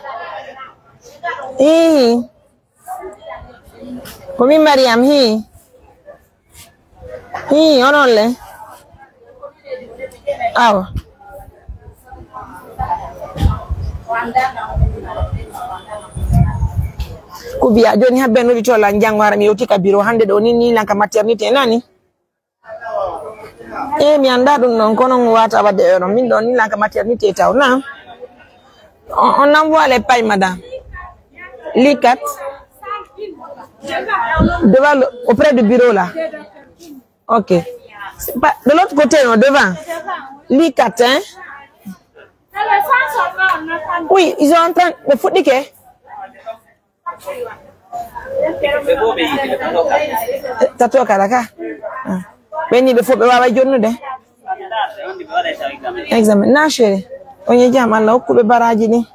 komi Mariam hi onole aw kubia joni habe no ditola njangwara mi yotika biro hande do ni lanka maternité nani mi anda dum non kono wata wadde euro min do ni lanka maternité taw na on envoie les pailles madame Likat devant auprès du bureau là. OK. Pas de l'autre côté non devant. Likat hein. Oui, ils sont en train de foutre des quais. Tato karaka. Beni be foutre baba jonnu de. Examen na chérie. Onye jam Allah okube baraji ni.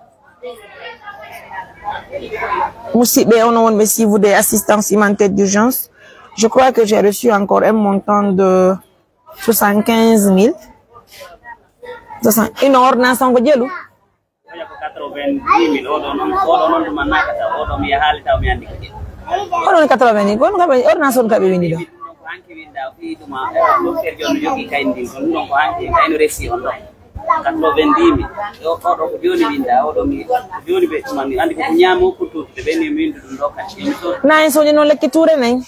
Si vous des assistances humanitaires d'urgence, je crois que j'ai reçu encore un montant de 75 000. Une ordonnance en Godjelou. 90 odo ko joni winda odo mi joni be mani andi ko nyamo ko to be beni min dum do kati na en soñi non lekki touré nañ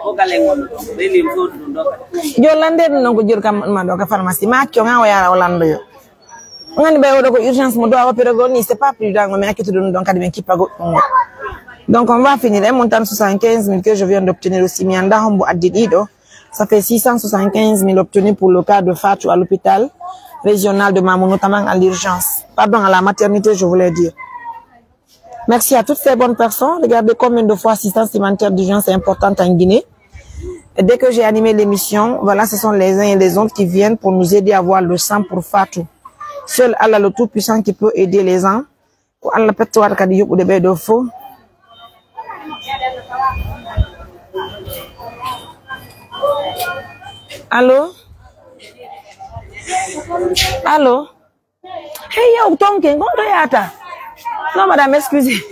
o gale ngon do beni so dum do kati jolande non ko jor kam ma do ka pharmacie ma kyo nga wayara olando yo ngani be odo ko urgence mo do wa perego ni c'est pas plus dango mais akito dum donc kadi ben kipago donc on va finir un montant de 75 000 que je viens d'obtenir aussi mi anda hombo addidido. Ça fait 675 000 obtenus pour le cas de Fatou à l'hôpital régional de Mamou, notamment à l'urgence. Pardon, à la maternité, je voulais dire. Merci à toutes ces bonnes personnes. Regardez combien de fois assistance humanitaire d'urgence est importante en Guinée. Et dès que j'ai animé l'émission, voilà, ce sont les uns et les autres qui viennent pour nous aider à avoir le sang pour Fatou. Seul Allah le Tout-Puissant qui peut aider les gens. Allah peut voir qu'il y a des de faux. Allô? Allô? Hey, yo, Tonkin, comment yata? Non, madame, excusez.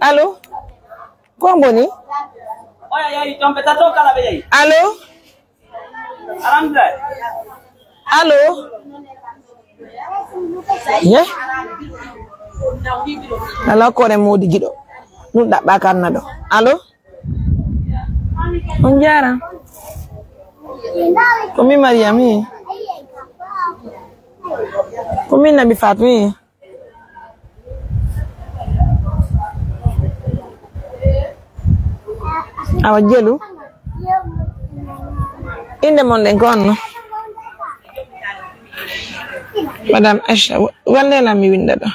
Allô? Quoi, Boni? Allô? Allô? Yeah? Alors, quoi, les mots de Guido? Nous, d'accord, nado. Allô? On dirait. Komi Mariami. Komi Nabi Fatmi. Awa jelu. Inde monde kon. Madame Aisha, wale la mi winda do.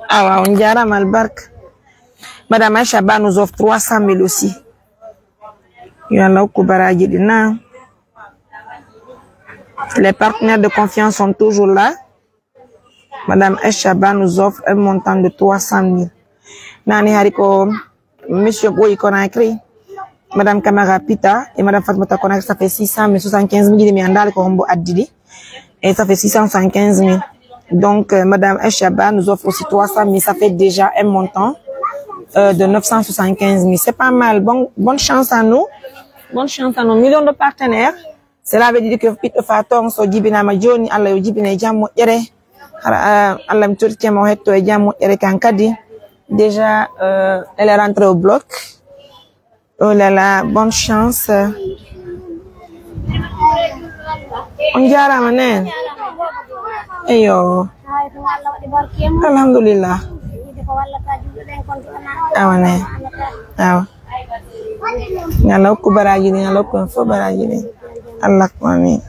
Awa, on dirait malbark. Madame Aisha nous offre 300 000 aussi. Les partenaires de confiance sont toujours là. Madame Aisha nous offre un montant de 300 000. Nani hariko, Monsieur Boy Konakri, Madame Kamara Pita et Madame Fatmata Konakri, ça fait 675 000 de miandal Kombo Adidi. Et ça fait 675 000. Donc, Madame Aisha nous offre aussi 300 000. Ça fait déjà un montant de 975 000. C'est pas mal. Bonne chance à nous. Bonne chance à nos millions de partenaires. Cela veut dire que Pito Fatong, so jibina majoni, Allah yo jibina jamu ere. Allah m'tourti mo hetto e jamu ere kankadi. Déjà, elle est rentrée au bloc. Oh là là, bonne chance. On jarama nen. Eyo. Alhamdulillah. Awane. Aw. Ngalo ku baraji ni ngalo ku fo baraji ni. Allah ko amin.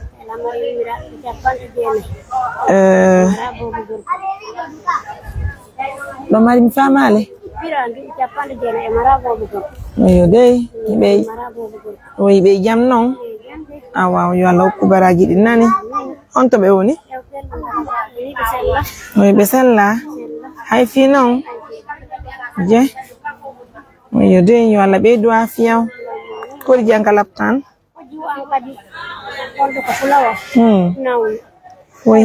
Lo mari mi famale. Ayo dei be. Oyi be jam non. Awa yo Allah ku baraji di nani. On to be woni. Oyi be sella. Hay fi non. Je. Oyo dei yo Allah be do afiya. Ko jangalap tan. Oui.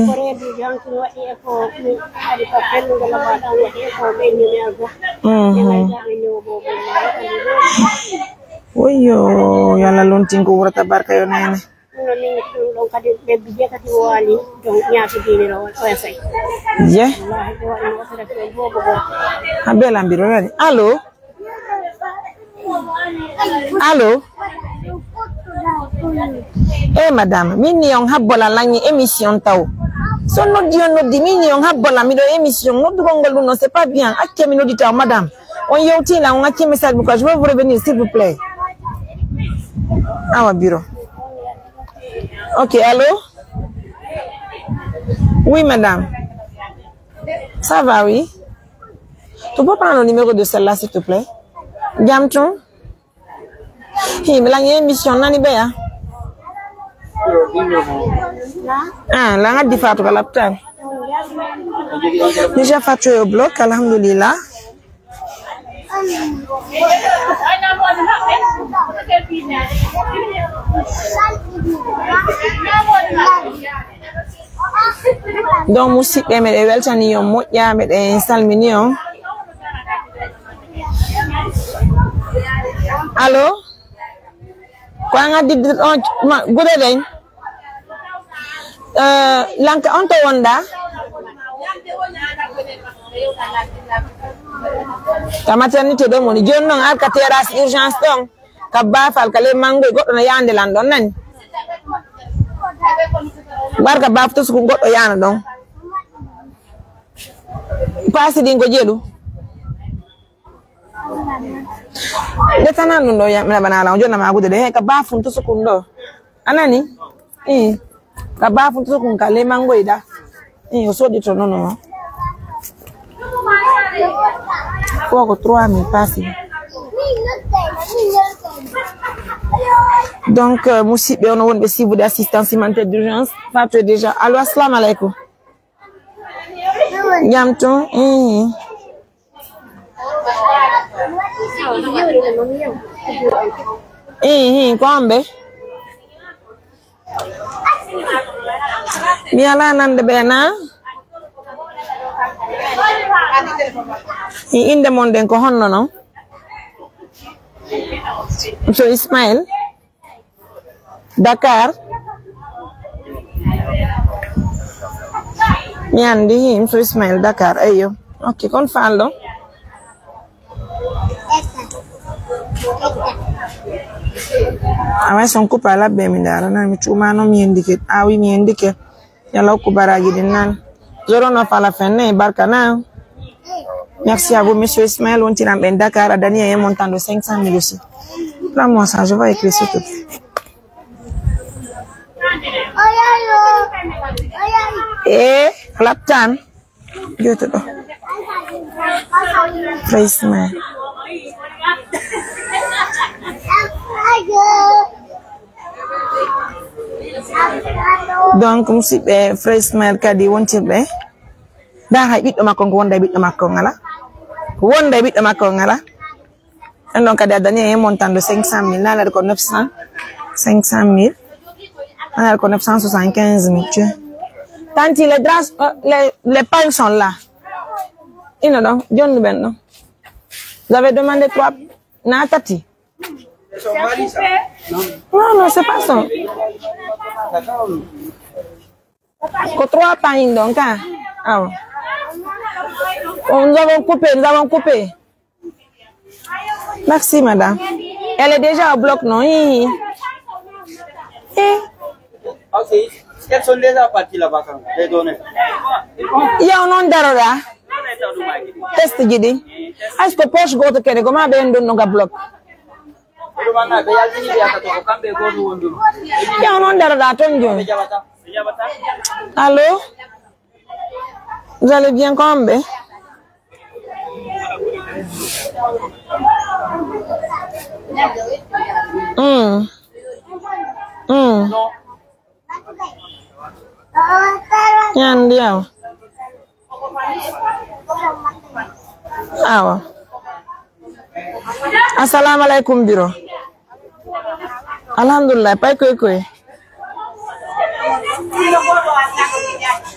Oui yo yalla lontin ko wurata barka yo nene. Je. Abela mbiro rani. Allo? Allo? Eh madame, mini on habbola langi émission taw. So no di mini on habbola mi do émission no du gongol no c'est pas bien. Akke mi no di taw madame. On yewti la on akke message bu ko je veux vous revenir s'il vous plaît. Awa bureau. OK, allô? Oui madame. Ça va oui? Tu peux prendre le numéro de celle-là s'il te plaît? Gamton? Hi, me langi émission nani be ya? Ah, la nga di fatu ka laptop. Déjà fatu au bloc, alhamdulillah. Donc musidɓe meɗe weltani on moƴƴa meɗe salmini on. Allo? Ko anga di on gude den? Lanka on to wonda? Ta maternité do moni joni non ar ka terrasse urgence don ka bafal kale mango goddo na yande lan don nani barka baf to su goddo yana don pasi dingo jelu de tanan no ya mena banala jonna ma gude de ka bafun to su kundo anani ka bafun to su kun kale mango ida o so di to no Poco 3000 passi. Donc, musidɓe on wonɓe sibude assistance humanitaire d'urgence. Fatou déjà. Allo, assalamu alaikum. Jam ton. Ko ambe? Mi ala nande ɓe na? Inde mon den ko honno non so Ismail Dakar mi andi him so Ismail Dakar ayo ok kon fallo awa son coupa la be mi dara na mi chuma no mi indike awi mi indike yalla ko baraji din nan 09 à la fin barkana. Merci à vous, monsieur Ismaël. On tire en Dakar. Dani a un montant de 500 000 aussi. Prends-moi ça, je vais écrire s'il te plaît. Et Laptan. Dieu te donne. Frère Ismaël. Donc, monsieur Frère Ismaël Kadi, on tire bien. Da hay ɓiɗɗo makko ngo wonda ɓiɗɗo makko ngala wonda ɓiɗɗo makko ngala en donc kadi adani un montant de 500 000 nana ko 900 500 000 nana ko 975 000 tu tanti les draps les pailles sont là ino donc John ben non vous avez demandé 3 na tati non c'est pas ça ko 3 pailles donc ah nous avons coupé. Merci, madame. Elle est déjà au bloc, non? Ok. Quels sont déjà partis là-bas quand les données? Ya non daroda. Test gidi. Est-ce que poche goto kene ko ma be ndon nga block. Ya non daroda ton jon. Allô? Vous allez bien Kombe? Yan dia. Awa. Assalamualaikum biro. Alhamdulillah, pay koy.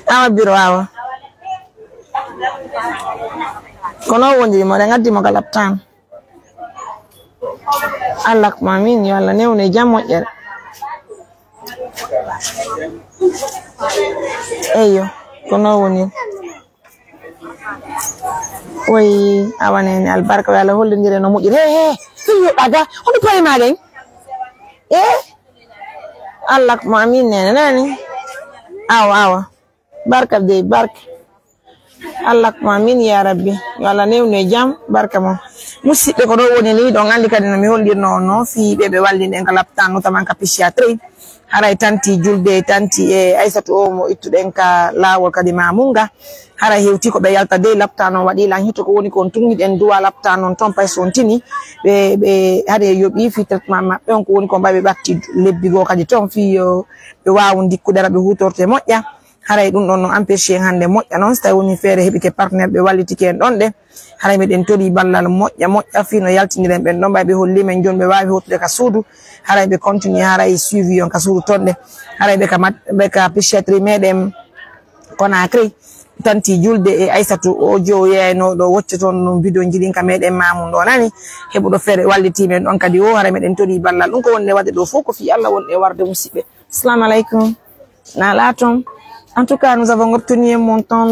Awa biro awa. Kono wonji mo ngati mo kalaptan. Allah mamin yo Allah newne jammo jere. Eyo kono woni. Oy awane albarka wala hollindire no mujire he fiyo daga hono pay magen Allah mamin nani awa barka de barka Allah mamin ya rabbi wala newne jam barka mo musidbe ko do woni li do ngandi kadi no mi hollirno no fi bebe wallinde en kalaptan no taman ka psychiatrie haray tanti julde tanti Aissatou o mo ittuden ka lawol kadi mamunga hara hewti ko be yalta de laptano wadi lan hito ko woni kon tungi den duwa laptano ton pay sontini be hade yobi fi traitement mabbe on ko woni ko mbabe batti lebbi go kadi ton fi be waawu dikku dara be hutorte moƴƴa haray dum don no empêcher hande moƴƴa non sta woni fere hebi ke partenaire be wallitiki en don de haray meden tori ballal moƴƴa fi no yaltiniren ben don bay be holli men jon be waawi hotude ka suudu haray be continue haray suivi on ka suudu tonde haray be ka psychiatrie meden Conakry tanti julde Aissatou o joyeno do woccoton no video jidin ka meden mamun do nani hebudo fere walliti men don kadi o haray meden tori ballal dum ko wonne wade do foko fi Allah wonde warde musibbe. Assalamu alaikum. Na latom. En tout cas, nous avons obtenu un montant,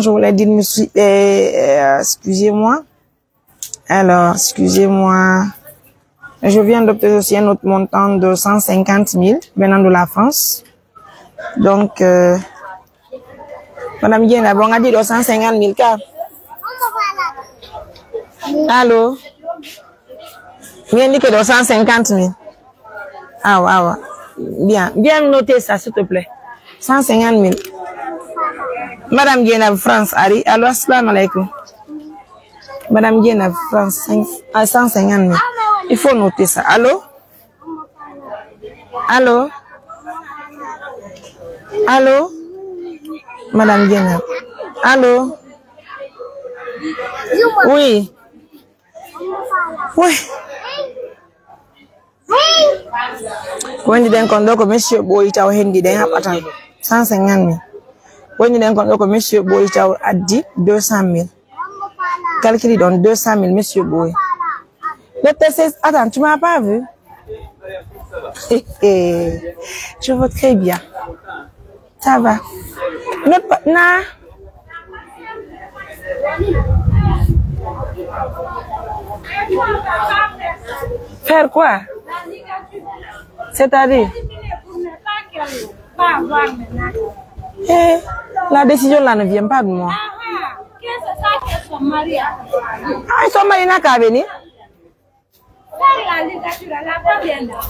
je voulais dire, monsieur, excusez-moi. Alors, excusez-moi. Je viens d'obtenir aussi un autre montant de 150 000 venant de la France. Donc, Madame Yen, on a dit 150 000 cas. Allô? Viens dire que 150 000. Ah. Bien noter ça, s'il te plaît. 150 000. Madame Dienab, France, Ari. Allô, assalamu alaikum. Madame Dienab, France, 150 000. Il faut noter ça. Allô? Madame Dienab. Allô? Oui. Woni den kon do ko monsieur boyi taw hendi den habatan 150 000. Woni den kon do ko monsieur boyi taw addi 200 000. Calcule donc 200 000 monsieur boyi. Le test, attends, tu m'as pas vu? Je vois très bien. Ça va. Na. Faire quoi? C'est-à-dire? La décision là ne vient pas de moi. Ils sont mariés n'a qu'à venir.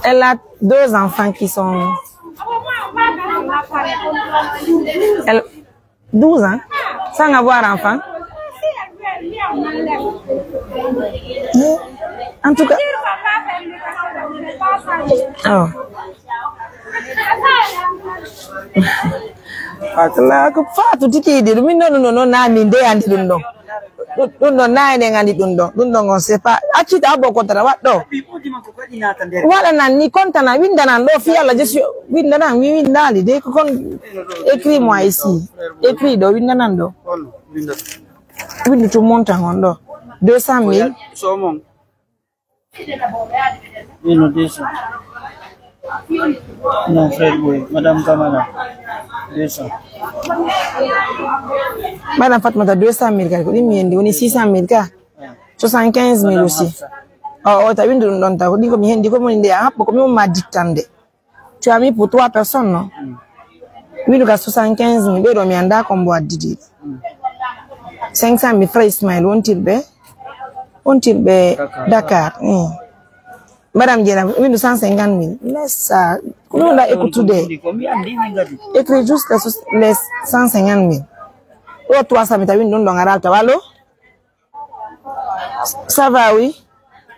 Elle a 2 enfants qui sont... 12 ans, sans avoir enfant. En tout cas... Oh. Fatu tiki di rumi no na ni de andi dundo. Dundo na ne ngandi dundo. Dundo ngon sepa. Achi ta abo kontara waddo. Wala na ni kontana winda na ndo fiya la jesu winda na mi winda li de kon écrit moi ici. Écrit do winda na ndo. Winda tu monta ngondo. 200 000. Somong. Non, frère, oui. Madame Kamala, 200. Madame Fatmata, 200 000. On est 600 000. 75 000 aussi. Oh, t'as vu, on t'a dit que je suis dit que je suis dit Tu as mis pour 3 personnes, non? Oui, le 75 000 euros, mais anda comme boîte Didi. 500 000 frères Ismaël, on tire Dakar. Madame Diana, 250 000. Laisse ça. Comment on a écouté? Écris juste les 150 000. Oh, 300 000, t'as vu, non, allô? Ça va, oui?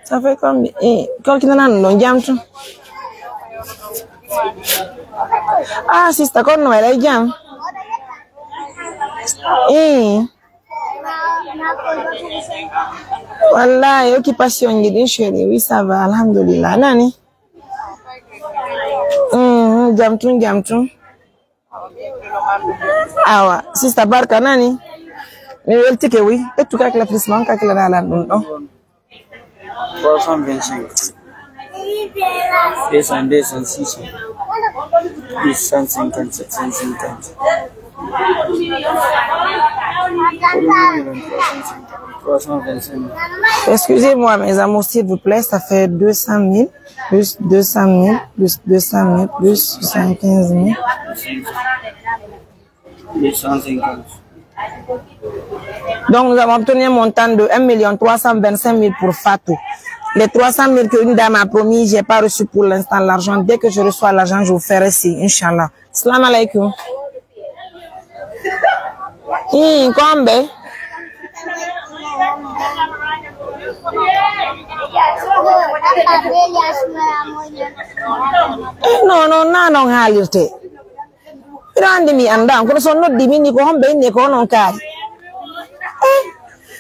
Ça fait comme. Quelqu'un n'a pas de jam. Ah, si c'est d'accord, non, elle a jam. Voilà, occupation, chérie. Oui, ça va, alhamdulillah. Nani? Jam. Ah, ouais. Si c'est barca, nani? Mais elle dit que oui. Et tout cas, que la prise-man, que la la non. 325. 206. 150, 750. Excusez-moi, mes amours, s'il vous plaît, ça fait 200 000, plus 200 000, plus 200 000, plus 75 000. 250. Donc, nous avons obtenu un montant de 1 325 000 pour Fatou. Les 300 000 qu'une dame a promis, j'ai pas reçu pour l'instant l'argent. Dès que je reçois l'argent, je vous ferai ci, Inch'Allah. Salam alaikum. Kombe. Non, halirte. Irandi mi andam, ko so no dimi ni ko hombe ni ko non kai.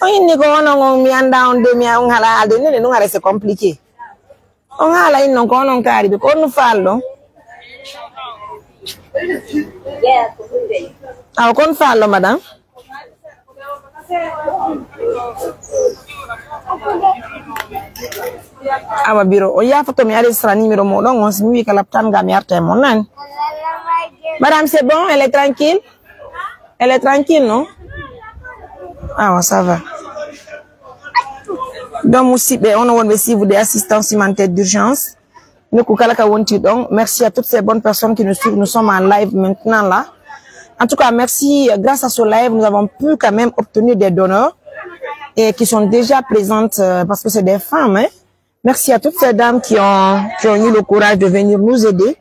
Ni ko non mi anda on de mi on hala alde ne non c'est compliqué. On hala non ko non kai ko no fallo. Ah, kon fallo madame. Awa biro o ya photo mi arrêtera numéro mo donc on se mit que la petite gamme arte mon nan. Madame, c'est bon, elle est tranquille? Elle est tranquille, non? Ah, ça va. Donc, aussi, on a reçu des assistances humanitaires d'urgence. Merci à toutes ces bonnes personnes qui nous suivent. Nous sommes en live maintenant là. En tout cas, merci. Grâce à ce live, nous avons pu quand même obtenir des donneurs et qui sont déjà présentes parce que c'est des femmes. Hein. Merci à toutes ces dames qui ont eu le courage de venir nous aider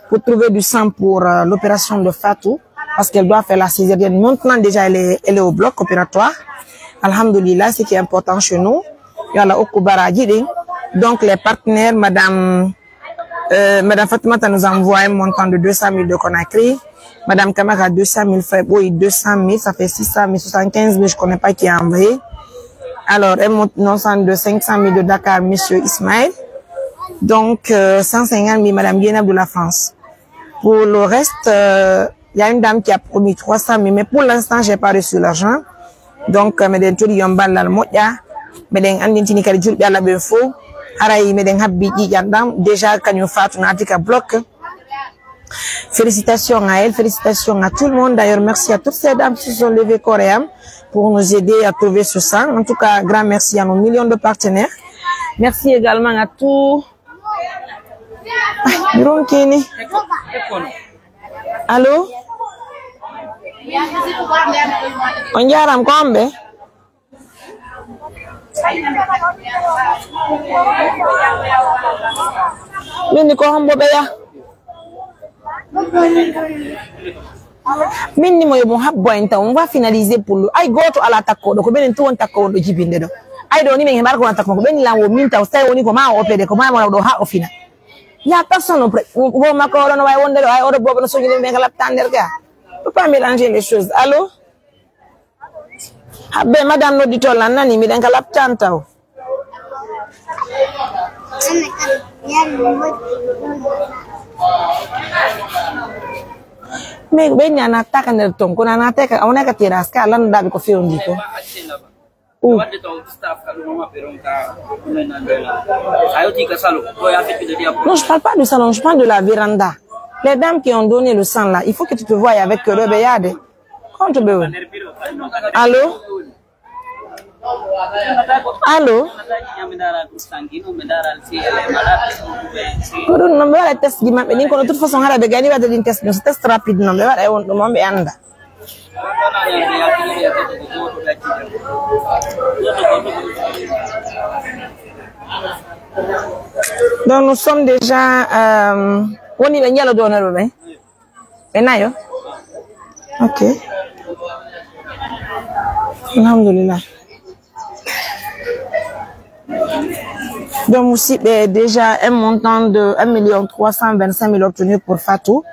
pour trouver du sang pour l'opération de Fatou, parce qu'elle doit faire la césarienne. Maintenant, déjà, elle est au bloc opératoire. Alhamdulillah, ce qui est important chez nous. Donc, les partenaires, Madame Fatoumata nous a envoyé un montant de 200 000 de Conakry. Madame Kamara, 200 000 frères. Oui, 200 000, ça fait 600 000, 75 000, je connais pas qui a envoyé. Alors, un montant de 500 000 de Dakar, Monsieur Ismaël. Donc, 150 000, Madame Guénab de la France. Pour le reste, il y a une dame qui a promis 300 000, mais pour l'instant, j'ai pas reçu l'argent. Donc, Madame Touli Yombal Lalmoya, Madame Andintini Karidjul Biala Befo, Araï, Madame Habidi Yandam, déjà, Kanyo Fatou Natika Bloc. Félicitations à elle, félicitations à tout le monde. D'ailleurs, merci à toutes ces dames qui se sont levées coréennes pour nous aider à trouver ce sang. En tout cas, grand merci à nos millions de partenaires. Merci également à tous. Allô? On yaram kombe? Mini ko hambo beya. Mini mo yobon habbo enta on va finaliser pour le ay goto ala takko do ko benen to on takko do jibinde do. Ay do ni men hebar ko on takko ko benen la wo minta o say woni ko ma o pede ko ma do ha o fina. Ya personne au macron no way wonde do ay odo bobo no sojini me kala tander ga. Faut pas mélanger les choses. Allô? Habbe madame no ditol lan nani mi den kala tanta o. Mais ben yana taka nder ton ko na taka on ka tiras ka lan dabi ko fewndi ko. Non, je parle pas du salon, je parle de la véranda. Les dames qui ont donné le sang là, il faut que tu te voies avec le Rebeyade. Allô? Allô? Non be wala test gi mabbe ni ko de toute façon hara be gani wada din test no test rapide non be wada e won do mombe anda. Donc nous sommes déjà woni be nyalo do na be benayo. OK. Alhamdulillah. Donc aussi déjà un montant de 1 325 000 obtenus pour Fatou.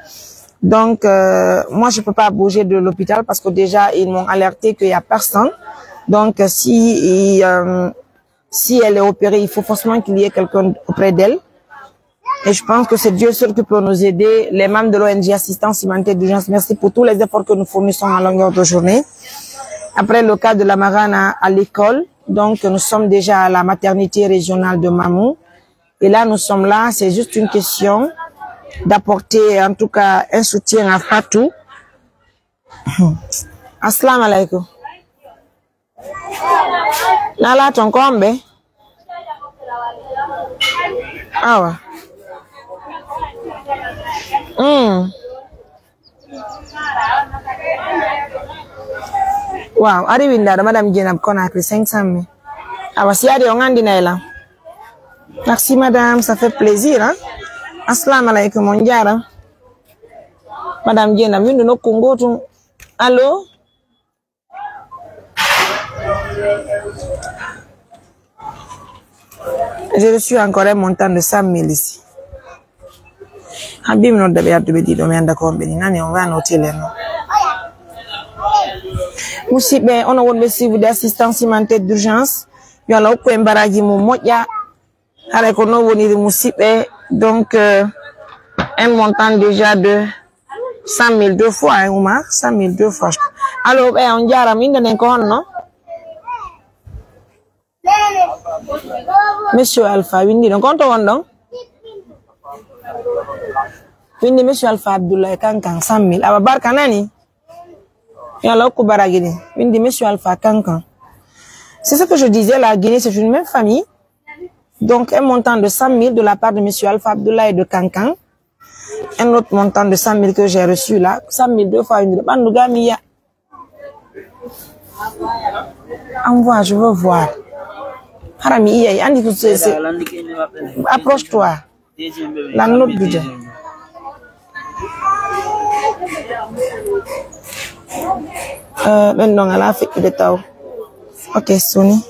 Donc moi je peux pas bouger de l'hôpital parce que déjà ils m'ont alerté qu'il y a personne. Donc si elle est opérée, il faut forcément qu'il y ait quelqu'un auprès d'elle. Et je pense que c'est Dieu seul qui peut nous aider. Les membres de l'ONG Assistance Humanitaire d'Urgence, merci pour tous les efforts que nous fournissons à longueur de journée. Après le cas de la Marana à l'école, donc nous sommes déjà à la maternité régionale de Mamou. Et là, nous sommes là, c'est juste une question d'apporter en tout cas un soutien à Fatou. Assalamu alaikum. Nala ton kombe. Ah ouais. Wow, arrivinda da madame Jenab Conakry 500 000. Ah bah si on andi là. Merci madame, ça fait plaisir hein. Assalamu alaikum mon jara. Madame Jenab windu no Congo tu. Allô? J'ai reçu encore un montant de 100 000 ici. Abim no da be addu be di do me anda ko be ni nani on va noter les noms. Musibe on won be suivi d'assistance humanitaire d'urgence yo la ko embaraji mo moja hare ko no woni musibe donc un montant déjà de 100 000 deux fois hein, Oumar 100 000 deux fois. Alors on diara min den ko honno Monsieur Alpha windi donc on to won donc windi Monsieur Alpha Abdoulaye Kankan 100 000 aba barka nani yalla ko baragini windi Monsieur Alpha Kankan. C'est ce que je disais, la Guinée c'est une même famille. Donc un montant de 100 000 de la part de Monsieur Alpha Abdoulaye de Kankan. Un autre montant de 100 000 que j'ai reçu là, 100 000 deux fois une bandugamiya. Envoie, je veux voir. Harami iya andi tout c'est approche-toi. La note budget. Maintenant elle a fait des taux. OK, Sony.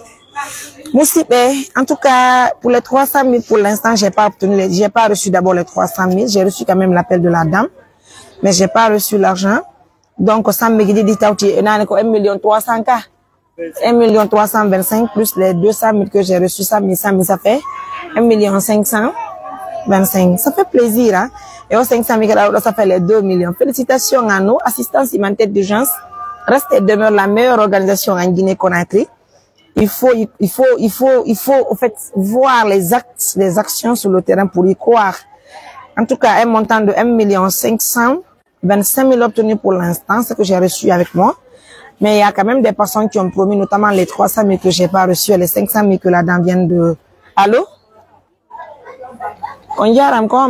En tout cas, pour les 300 000 pour l'instant, j'ai pas reçu d'abord les 300 000, j'ai reçu quand même l'appel de la dame, mais j'ai pas reçu l'argent. Donc ça me dit 1 300 000 1 325 plus les 200 000 que j'ai reçu, 100 000, ça fait 1 525. Ça fait plaisir, hein. Et aux 500 000, ça fait les 2 millions. Félicitations à nous. Assistance humanitaire d'urgence reste et demeure la meilleure organisation en Guinée-Conakry. Il faut en fait voir les actes, les actions sur le terrain pour y croire. En tout cas, un montant de 1 525 000 obtenus pour l'instant, ce que j'ai reçu avec moi. Mais il y a quand même des personnes qui ont promis, notamment les 300 000 que j'ai pas reçu et les 500 000 que la dame vient de... Allô? On y a encore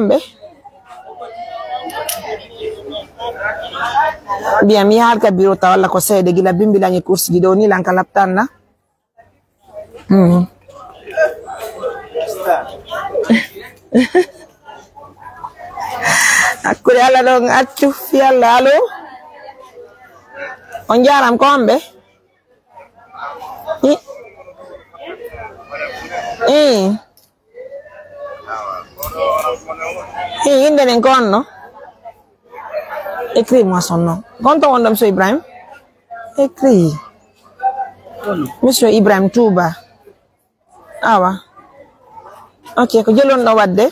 bien, mi harka biro tawalla ko seede gila bimbilangi course gi do ni lanka laptanna. Akure ala do accu fi alla allo. On jaram ko ambe. Inde nen ko no. Écris-moi son nom. Quand on dit Monsieur Ibrahim, écris. Monsieur Ibrahim Touba. Ah ouais. Ok, que je l'on a wadde.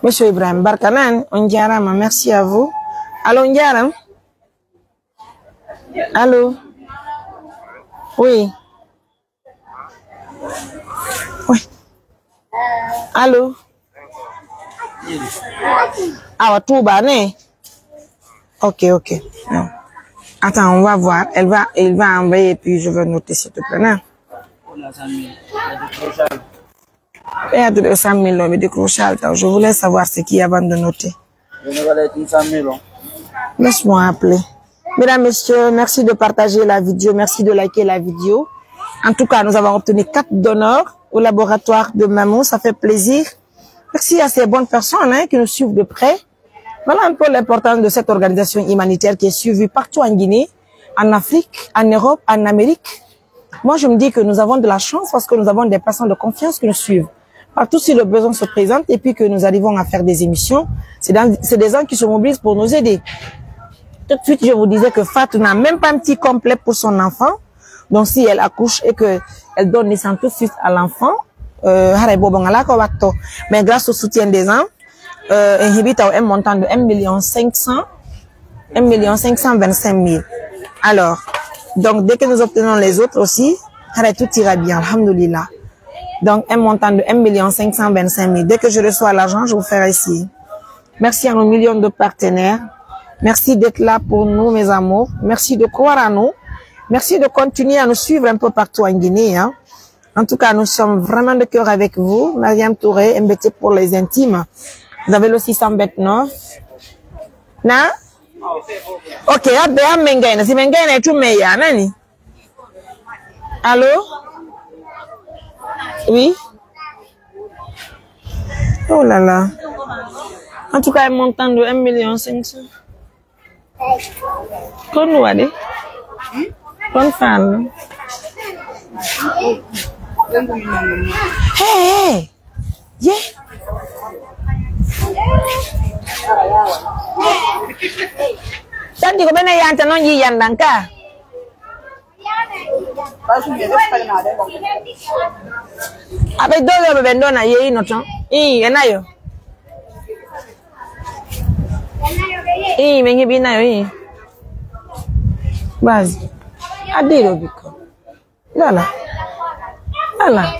Monsieur Ibrahim Barkanan, on diarama, merci à vous. Allô, on diaram. Allô. Oui. Oui. Allô. Ah, Touba, né? Ok. Non. Attends, on va voir. Il va envoyer et puis je vais noter s'il te plaît. Non? On a 100 000. Il y a de 100 000 mais décroché. Je voulais savoir ce qu'il y a avant de noter. Je ne vais pas 100 000. Laisse-moi appeler. Mesdames, messieurs, merci de partager la vidéo. Merci de liker la vidéo. En tout cas, nous avons obtenu 4 donneurs au laboratoire de Mamou. Ça fait plaisir. Merci à ces bonnes personnes qui nous suivent de près. Voilà un peu l'importance de cette organisation humanitaire qui est suivie partout en Guinée, en Afrique, en Europe, en Amérique. Moi, je me dis que nous avons de la chance parce que nous avons des personnes de confiance qui nous suivent. Partout si le besoin se présente et puis que nous arrivons à faire des émissions, c'est des gens qui se mobilisent pour nous aider. Tout de suite, je vous disais que Fatou n'a même pas un petit complet pour son enfant. Donc, si elle accouche et qu'elle donne naissance tout de suite à l'enfant, mais grâce au soutien des gens, un montant de 1,525 000. Alors, donc dès que nous obtenons les autres aussi, tout ira bien, alhamdoulilah. Donc un montant de 1,525 000. Dès que je reçois l'argent, je vous ferai ici. Merci à nos millions de partenaires. Merci d'être là pour nous, mes amours. Merci de croire à nous. Merci de continuer à nous suivre un peu partout en Guinée. Hein. En tout cas, nous sommes vraiment de cœur avec vous. Mariam Touré, MBT pour les intimes. Vous avez le 629. Na? Ok, abbe mengaina. Si mengaina tu meya, nani? Allô? Oui? Oh là là. En tout cas, un montant de 1,5 000 000. Qu'on nous a dit? Qu'on fan? Hey! Yeah! Tadi ko bena yanta non yi yandanka. Abe doyo be bendona ye inoto. Enayo. Mengi binayo Baz. Adiro biko. Lala. Lala.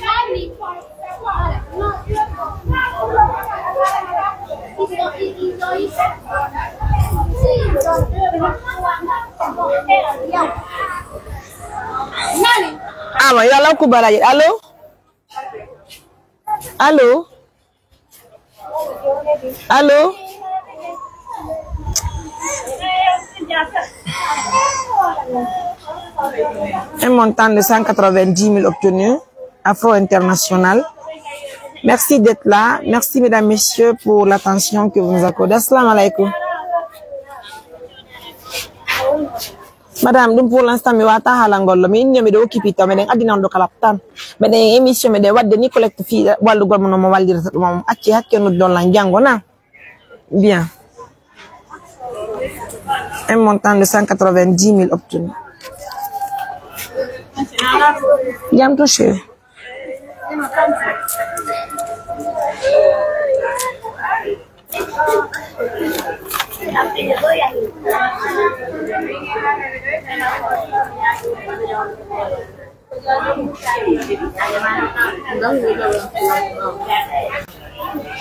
Ah, il a la coupe à la. Allô? Allô? Allô? Un montant de 190 000 obtenu, Afro International. Merci d'être là. Merci, mesdames, messieurs, pour l'attention que vous nous accordez. Assalamu alaikum. Madame, donc pour l'instant, je vais vous dire que je vais occuper mais je vais vous mais dans émission, je vais vous collecte fille, bien. Un montant de 190 000 obtenu. Bien touché.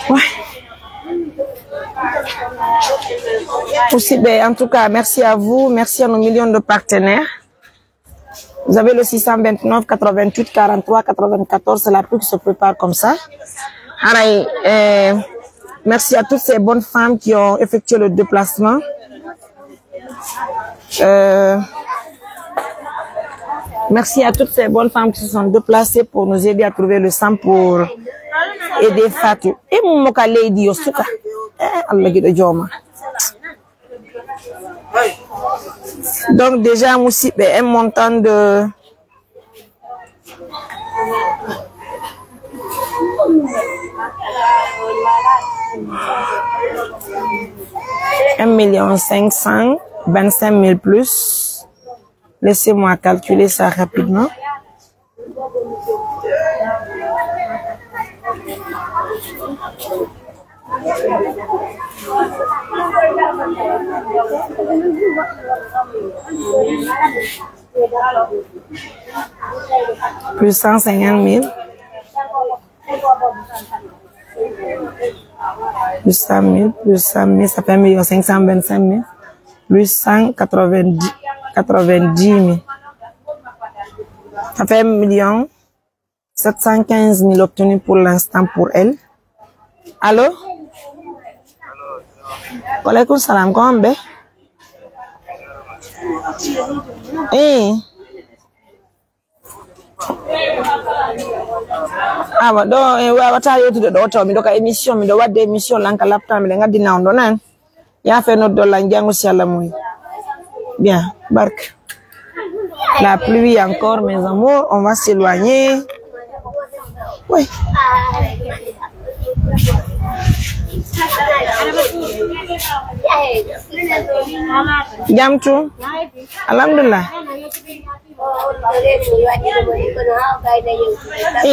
Ouais. Aussi, en tout cas, merci à vous, merci à nos millions de partenaires. Vous avez le 629, 88, 43, 94, c'est la pluie qui se prépare comme ça. Alors, merci à toutes ces bonnes femmes qui ont effectué le déplacement. Merci à toutes ces bonnes femmes qui se sont déplacées pour nous aider à trouver le sang pour aider Fatou. Et mon moka lady yosuka. Allah guide Joma. Donc déjà aussi un montant de 1,525 000 plus. Laissez-moi calculer ça rapidement. Plus 150 000. Plus 100 000, ça fait 1,525 000. Plus 190. 90 000. Ça fait 1 715 000 obtenus pour l'instant pour elle. Allô? Walaikum salam, comment est-ce? Ah bon, donc wata yotude do taw mi do ka émission mi do wadde émission lanka lapta mi le ngaddi nawdo nan ya fe no dolla jangu ci Allah moy bien barke. La pluie encore mes amours, on va s'éloigner. Oui. Jamtu alhamdulillah.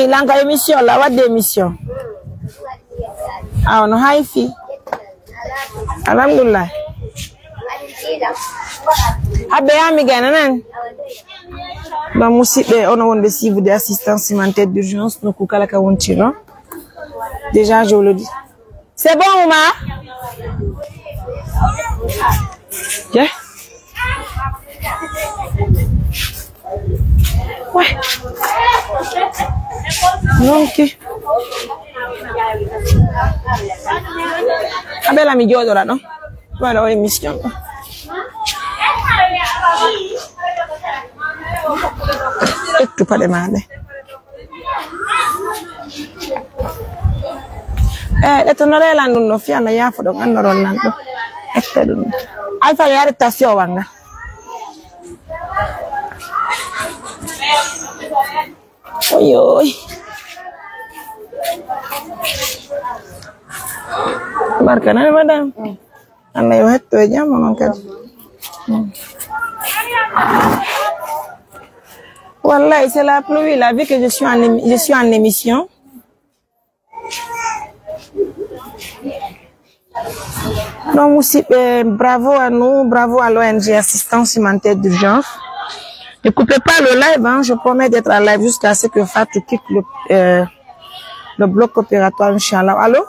Lanka émission la wadde émission. Ah no haifi. Alhamdulillah. Habe ami gana nan. Ba musibe ono wonde suivre des assistances humanitaires d'urgence no kukala ka wontiro. Déjà je vous le dis. C'est bon Oumar? Yeah. Ouais. Donc. Abela mi jodora no. Voilà émission. Ettu pade male. Etonore landu no fiana yafo do andoro landu. Ettedum. Alfa yare tasio wanga. Oy. Marcana madame. Allah yo hetto e jam non kadi. Wallahi c'est la pluie là vu que je suis en émission. Donc aussi bravo à nous, bravo à l'ONG Assistance Humanitaire d'Urgence. Ne coupez pas le live, hein, je promets d'être en live jusqu'à ce que Fatou quitte le bloc opératoire, Inch'Allah. Allô?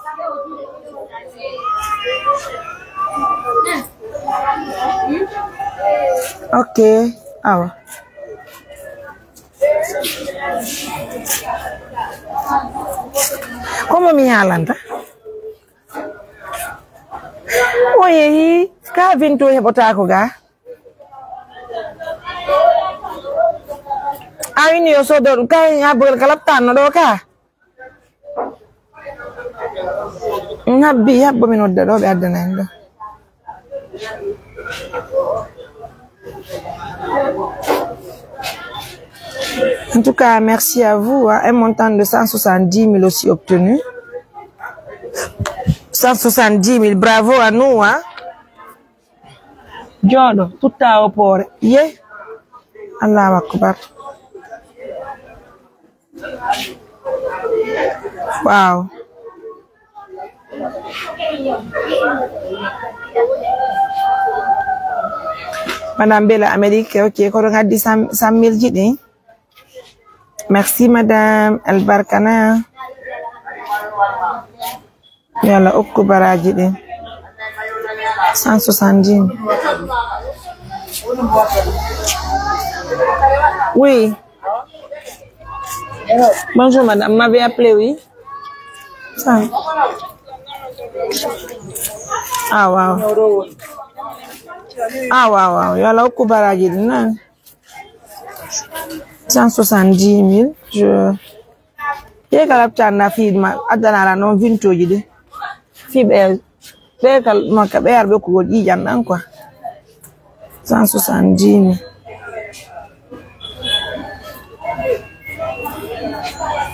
Ok. Ah ouais. Comment mi halanda? Oye, ka vinto hebota ko ga? Awini yo so do ka ngabul kalaptan no do ka? Ngabbi habbo min odda do be adana en do. En tout cas, merci à vous. Hein. Un montant de 170 000 aussi obtenu. 170 000, bravo à nous. Hein. Jodo, tout à opporé. Yeah. Allah Akbar. Wow. Madame Bella Amérique, ok, quand on a dit 100 000 jidé. Merci Madame Albarkana. Yalla okku baraji de 170. Oui. Bonjour madame, m'avez appelé, oui. Ça. Ah wow. Ah wow. Yalla okku baraji de na. 170 000. Je galapta na fi ma adana la non vinto jide. Fi be kal ma ka be arbe ko ji jannan quoi. 170 000.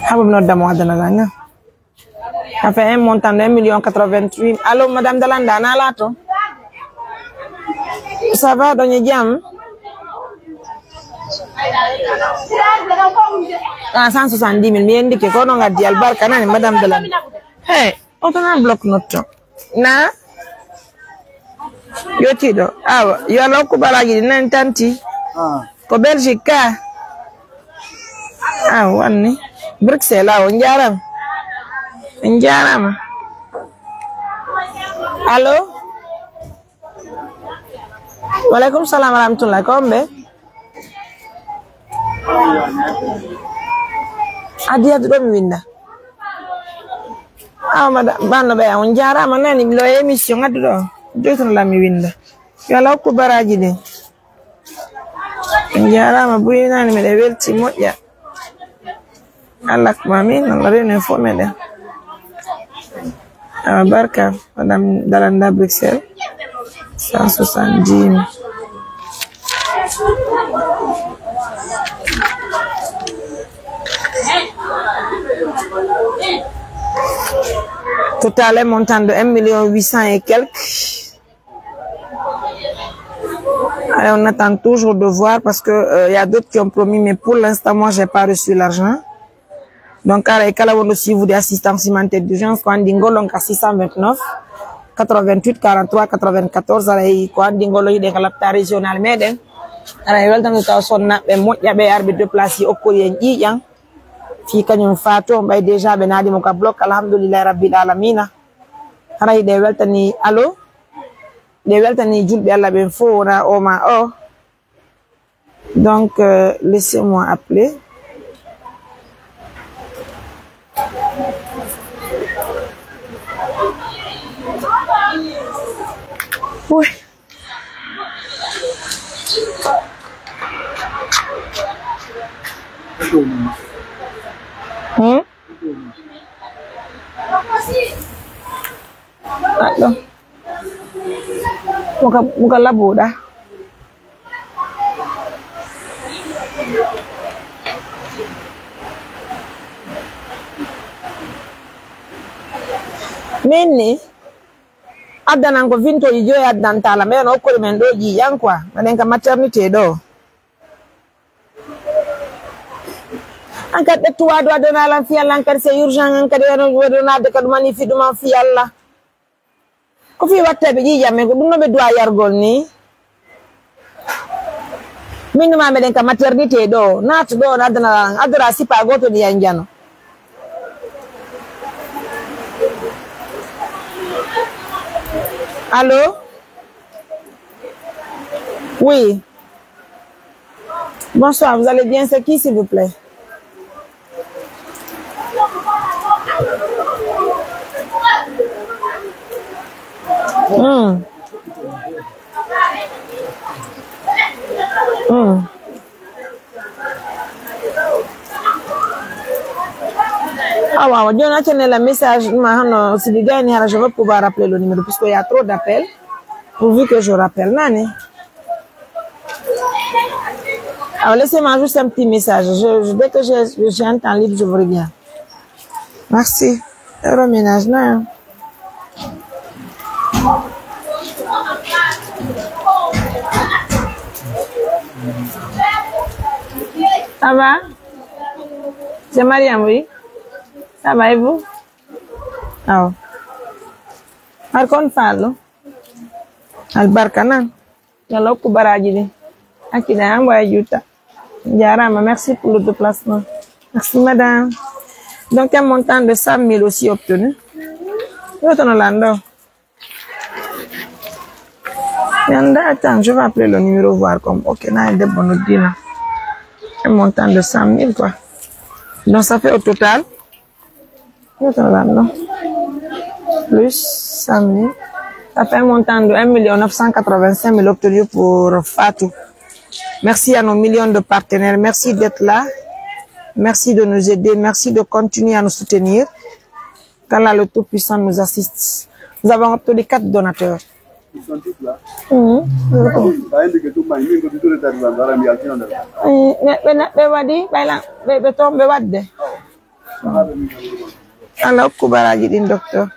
Habam no damo adana la na. Ça fait un montant de 1 088 000. Allô madame Dalanda na lato. Ça va donye jam? Ah 170 000 mi indike ko no ngadi albarka nani madame Dalanda. Hey, on a bloc note. Na? Yo tido. Awa, yo lo ku balaji nan tanti. Ko Belgique ka. Ah, wanni. Bruxelles awo njaram. Njarama. Allo? Walaikum salam warahmatullahi kombe. Adia do mi winda. Mada bando be on jara ma nani lo émission ngadu do. Joton la mi winda. Yalla ko baraji de. Jara ma buyi nani mi de welti modja. Allah mamin Allah rene fo mede. Barka madame Dalanda Bruxelles 170 000. Total est montant de 1 800 000 et quelques. Et on attend toujours de voir parce que y a d'autres qui ont promis, mais pour l'instant, moi, j'ai pas reçu l'argent. Donc, on aussi vous des assistances humanitaires d'urgence, quand on a 629, 88, 43, 94, quand on a des galapta régional, mais de place au Koyen, fi kanyum fato bay déjà be nadi mo ka block alhamdulillah rabbil alamin haray de weltani allo de weltani julbe Allah ben fora o ma o donc laissez-moi appeler oui Aduh. Muka labu dah. Mini ada nango vinto ijo ya dantala me no ko mendo ji yankwa manenka maternité do. Angkat tua dua dona lan fi Allah angkat c'est urgent angkat dona de kadumani fi duma fi Allah ko fi watte be ji jamme ko dum no be doa yargol ni min ma me den ka maternité do nat do na dana adora sipa goto di yanjano allô oui bonsoir vous allez bien c'est qui s'il vous plaît Ah wow, Dieu n'a tenu le message, si le gars n'est pas, je vais pouvoir rappeler le numéro puisqu'il y a trop d'appels. Pourvu que je rappelle, Nani. Alors laissez-moi juste un petit message. Dès que j'ai un temps libre, je vous reviens. Merci. Reménage, non? Ça va? C'est Mariam, oui? Ça va et vous? Oh. Par contre, Fallo. Albarkanan. Yalla ko baraji de. Akida envoyé Yuta. Yarama, merci pour le déplacement. Merci, madame. Donc, un montant de 100 000 aussi obtenu. Attends, je vais appeler le numéro, voir comme, ok, là, il est bon, un montant de 100 000, quoi. Donc, ça fait au total, plus 100 000, ça fait un montant de 1 985 000 obtenus pour Fatou. Merci à nos millions de partenaires, merci d'être là, merci de nous aider, merci de continuer à nous soutenir. Qu'Allah le Tout-Puissant nous assiste. Nous avons obtenu 4 donateurs. Ils sont tous là. Alors, Koubara dit docteur.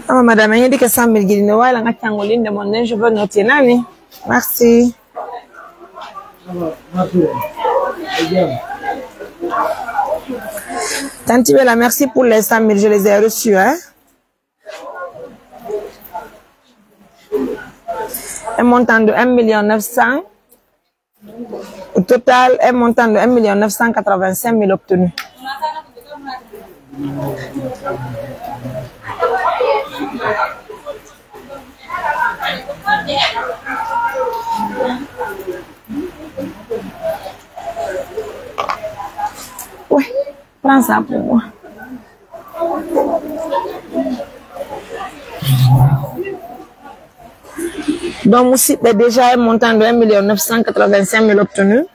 Ah, madame, il dit que 100 000 guinéens, je veux noter, Nani. Merci. Tanti Bella, merci pour les 100 000, je les ai reçus, hein. Un montant de 1 900 Au total, un montant de 1 985 000 obtenus. Ouais, prends ça pour moi. Donc, mon site est déjà un montant de 1 985 000 obtenus.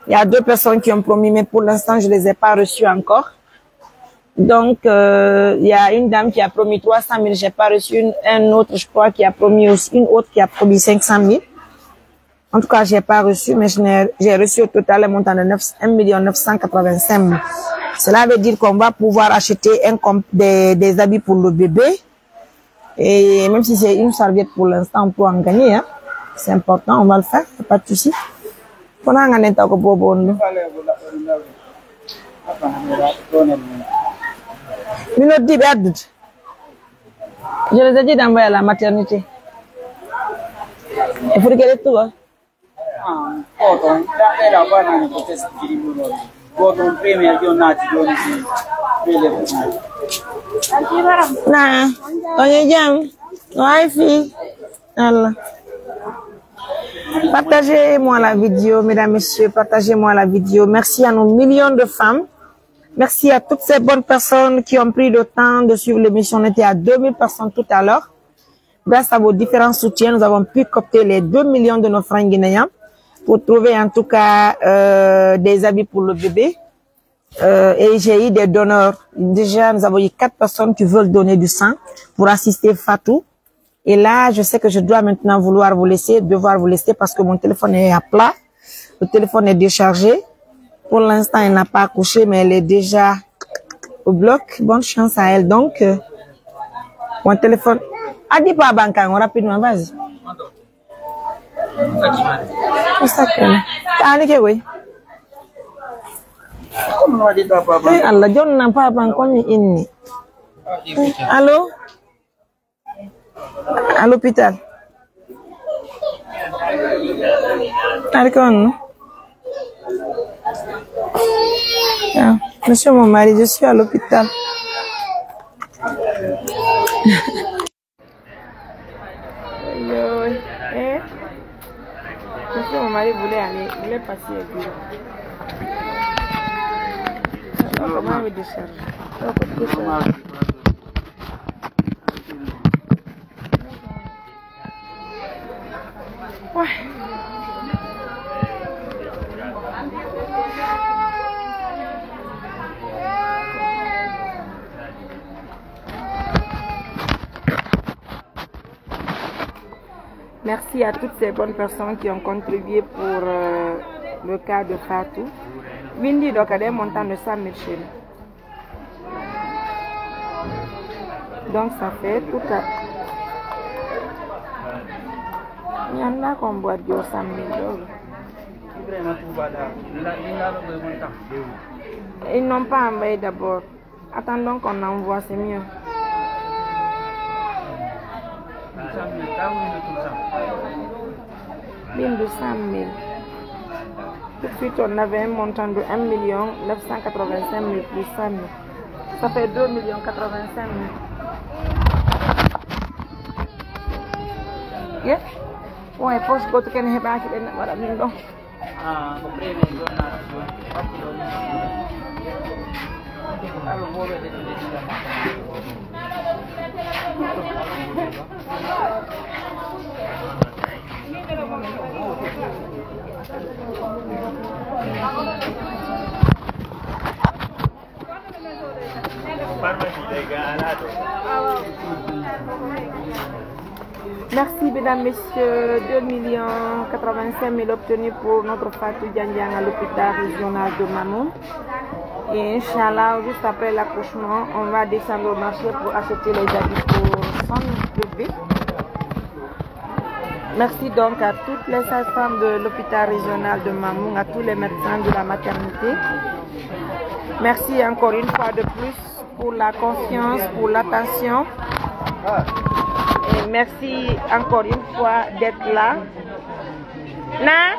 Il y a 2 personnes qui ont promis, mais pour l'instant, je ne les ai pas reçus encore. Donc, il y a une dame qui a promis 300 000, je n'ai pas reçu. Un autre, je crois, qui a promis aussi, une autre qui a promis 500 000. En tout cas, je n'ai pas reçu, mais j'ai reçu au total un montant de 1 985 000. Cela veut dire qu'on va pouvoir acheter des habits pour le bébé. Et même si c'est une serviette pour l'instant, on peut en gagner. Hein. C'est important, on va le faire, pas de souci. Je les ai dit d'envoyer à la maternité. Il faut regarder tout. Hein. Nah, partagez-moi la vidéo, mesdames, messieurs, partagez-moi la vidéo. Merci à nos millions de femmes. Merci à toutes ces bonnes personnes qui ont pris le temps de suivre l'émission. On était à 2000 personnes tout à l'heure. Grâce à vos différents soutiens, nous avons pu copter les 2 millions de nos francs guinéens pour trouver en tout cas des habits pour le bébé. Et j'ai eu des donneurs. Déjà, nous avons eu 4 personnes qui veulent donner du sang pour assister Fatou. Et là, je sais que je dois maintenant devoir vous laisser parce que mon téléphone est à plat. Le téléphone est déchargé. Pour l'instant, elle n'a pas accouché, mais elle est déjà au bloc. Bonne chance à elle. Donc, mon téléphone... Ah, dis pas bancaire, rapidement, vas-y. Oui. Allah, John n'a pas bancaire inni. Allô? À l'hôpital. Monsieur mon mari, je suis à l'hôpital. Monsieur mon mari voulait passer au bureau. Comment me décharger? Ouais. Merci à toutes ces bonnes personnes qui ont contribué pour le cas de Fatou. Windy donc a des montants de 100 000 chez nous. Donc ça fait tout à... Il y en a qu'on boit de 100 000 $. Ils n'ont pas envoyé d'abord. Attendons qu'on envoie, c'est mieux. Ligne de 100 000. Tout de suite, on avait un montant de 1 985 000 plus 100 000. Ça fait 2 85 000. Yeah? Ouais, faut que tu aies pas qui est voilà non. Ah, merci mesdames, messieurs, 2 85 000 obtenus pour notre Fatou Diandiang à l'hôpital régional de Mamoun. Et Inch'Allah, juste après l'accouchement, on va descendre au marché pour acheter les habits pour son bébé. Merci donc à toutes les sages-femmes de l'hôpital régional de Mamoun, à tous les médecins de la maternité. Merci encore une fois de plus pour la confiance, pour l'attention. Et merci encore une fois d'être là. Na?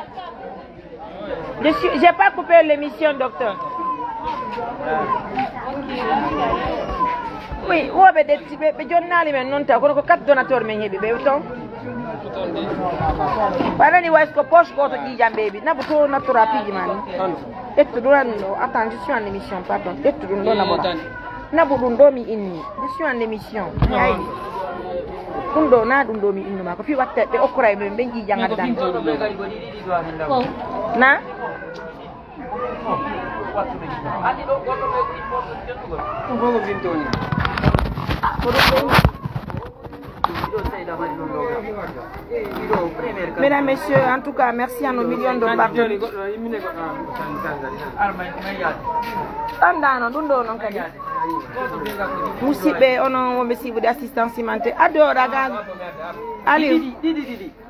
J'ai pas coupé l'émission, docteur. Oui, où avez des types de journalistes, mais non, tu as 4 donateurs, mais il y a des gens. Voilà, ni est-ce que poche quoi tu dis, baby? N'a pas tout notre rapidement. Et tu dois nous attendre. Je suis en émission, pardon. Et tu dois nous attendre. N'a pas d'undo mi inni. Je suis en émission. Undo na d'undo mi inni. Ma ko fi watte be okray be benji jangat dan. Na? Mesdames, messieurs, en tout cas, merci à nos millions de partenaires. Musibe, on a un d'assistance cimentée. Adore, allez.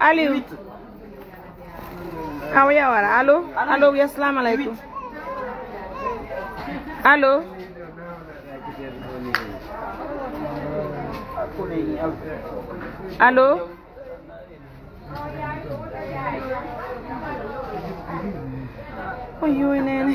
Allez. Allô? Allô, oui, assalamu alaikum. Allô? Allô? Oi, nene.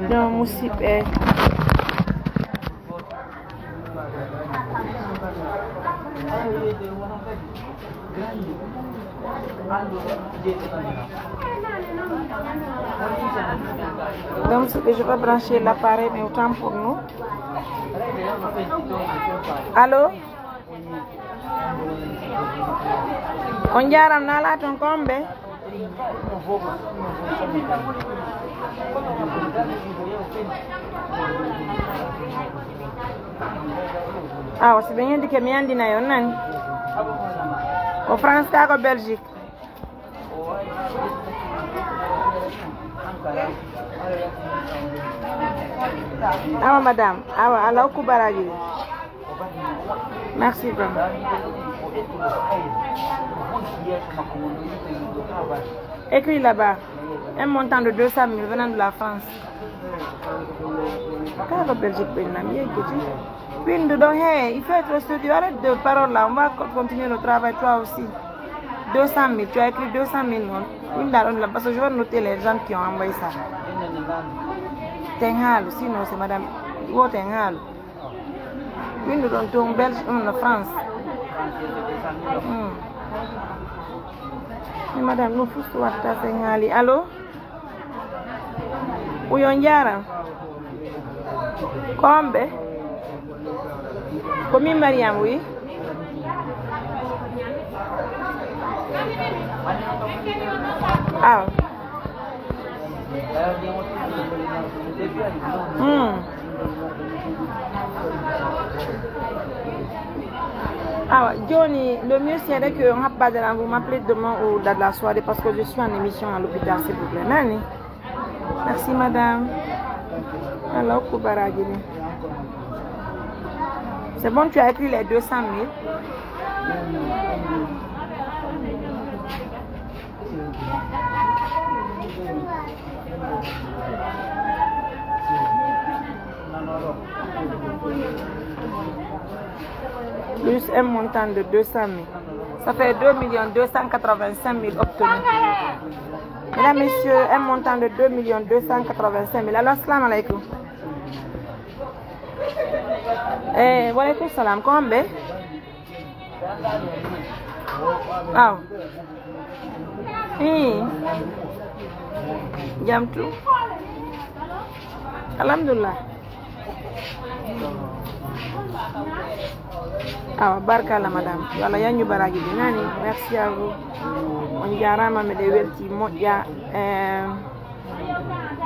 Non, musibe. Donc, je vais brancher l'appareil, mais autant pour nous. Allô? On jaram na la ton kombe. Ah, c'est bien dit que mi andi na yon nan. Au France ka ko Belgique. Ah madame, ah alors Koubaraji. Merci vraiment. Écrit là-bas, un montant de 200 000 venant de la France. Quand la Belgique peut il faut être studieux. Arrête de parole là, on va continuer le travail toi aussi. 200 000, tu as écrit 200 000 parce que je vais noter les gens qui ont envoyé ça. Tenghal, sinon c'est madame. Où Tenghal? Une de ton Belge, en France. Madame, nous faut voir ta Tenghali. Allô? Où yon yara? Combe? Combien Mariam, oui? Ah. Ah, Johnny, le mieux serait que on n'a pas de vous m'appelez demain ou dans la soirée parce que je suis en émission à l'hôpital, s'il vous plaît. Nani? Merci, madame. Alors, Koubaragini. C'est bon, tu as écrit les 200 000. Plus un montant de 200 000. Ça fait 2 285 000 obtenus. Mesdames, messieurs, un montant de 2 285 000. Alors, salam alaikum. Wa alaikum salam. Comment est-ce? Ah. jam tu alhamdulillah barkala madame wala yanyu baraji nani merci à vous on jarama me de welti modja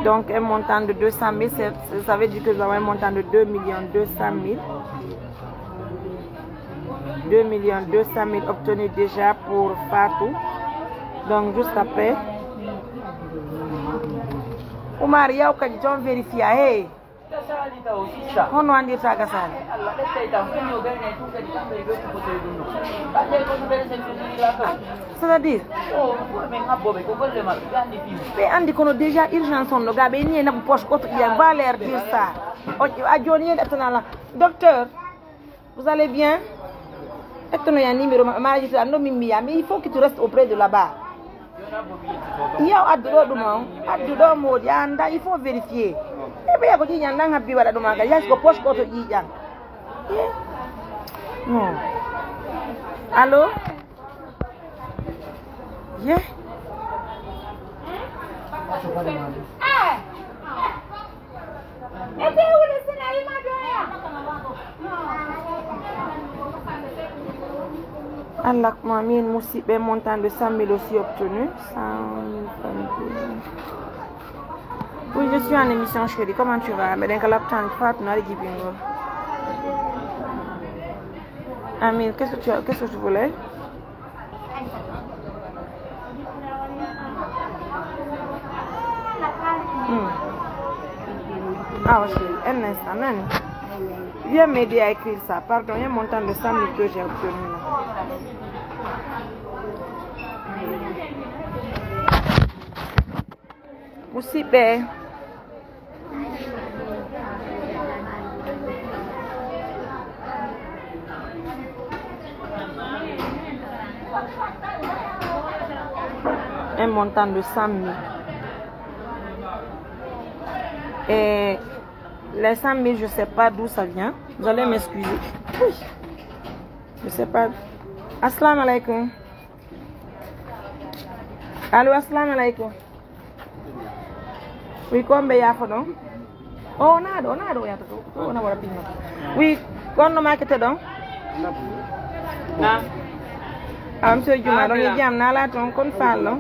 donc un montant de 200 000 ça veut dire que nous avons un montant de 2 200 000 2 200 000 obtenus déjà pour Fatou. Donc juste après Oumar yaw kadi ton vérifier hey hono andirta ka sali c'est-à-dire ɓe andi kono déjà urgence on no ga ɓe ni naɓe poche koto ƴiya valeur dire ça a joni yen ettanala docteur vous allez bien ettono ya numéro maji to anno min miya mais il faut que tu restes auprès de là-bas yaw addu ɗo ɗum on addu ɗo moodi anda il faut vérifier e ɓeya ko ƴiƴan nan habbi waɗa ɗum aga yasi ko poche koto ƴiƴan non allo ye Allah Mamine Moussibé, montant de 100 000 aussi obtenu. 122. Oui, je suis en émission, chérie. Comment tu vas? Mais d'un laptop, Amine, qu'est-ce que tu voulais? Ah, ok. Un instant, même. Viens m'aider à écrire ça. Pardon, il y a un montant de 100 000 que j'ai obtenu là. Moussibé. Un montant de 100 000. Et les 100 000, je ne sais pas d'où ça vient. Vous allez m'excuser. Oui. Je ne sais pas. Assalamu alaikum. Allô, assalamu alaikum. Oui, combien y a donc? Oh, nada, ya on a oui, quand on marque donc? Ah, monsieur Juma, donc il y a un là, donc on parle.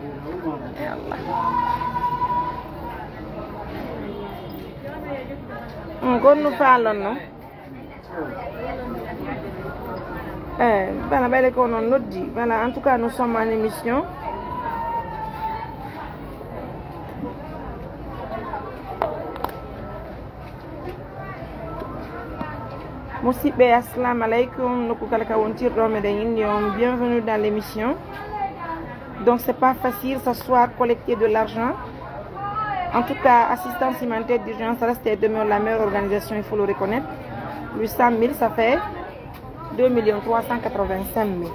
Quand nous parlons, non? Voilà, en tout cas, nous sommes en émission. Moussibé, assalamu alaikum. Bienvenue dans l'émission. Donc, c'est pas facile, s'asseoir, collecter de l'argent. En tout cas, assistance humanitaire d'urgence reste et demeure la meilleure organisation, il faut le reconnaître. 800 000, ça fait 2 385 000.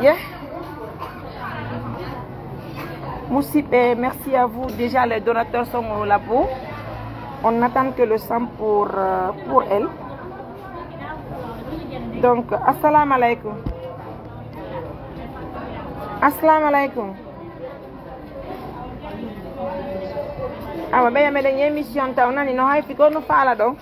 Yeah. Moussibé, merci à vous. Déjà, les donateurs sont au labo. On n'attend que le sang pour elle. Donc, assalamu alaikum. Assalamu alaikum. Ah, ouais, mais il y a une émission, on a une émission, on a une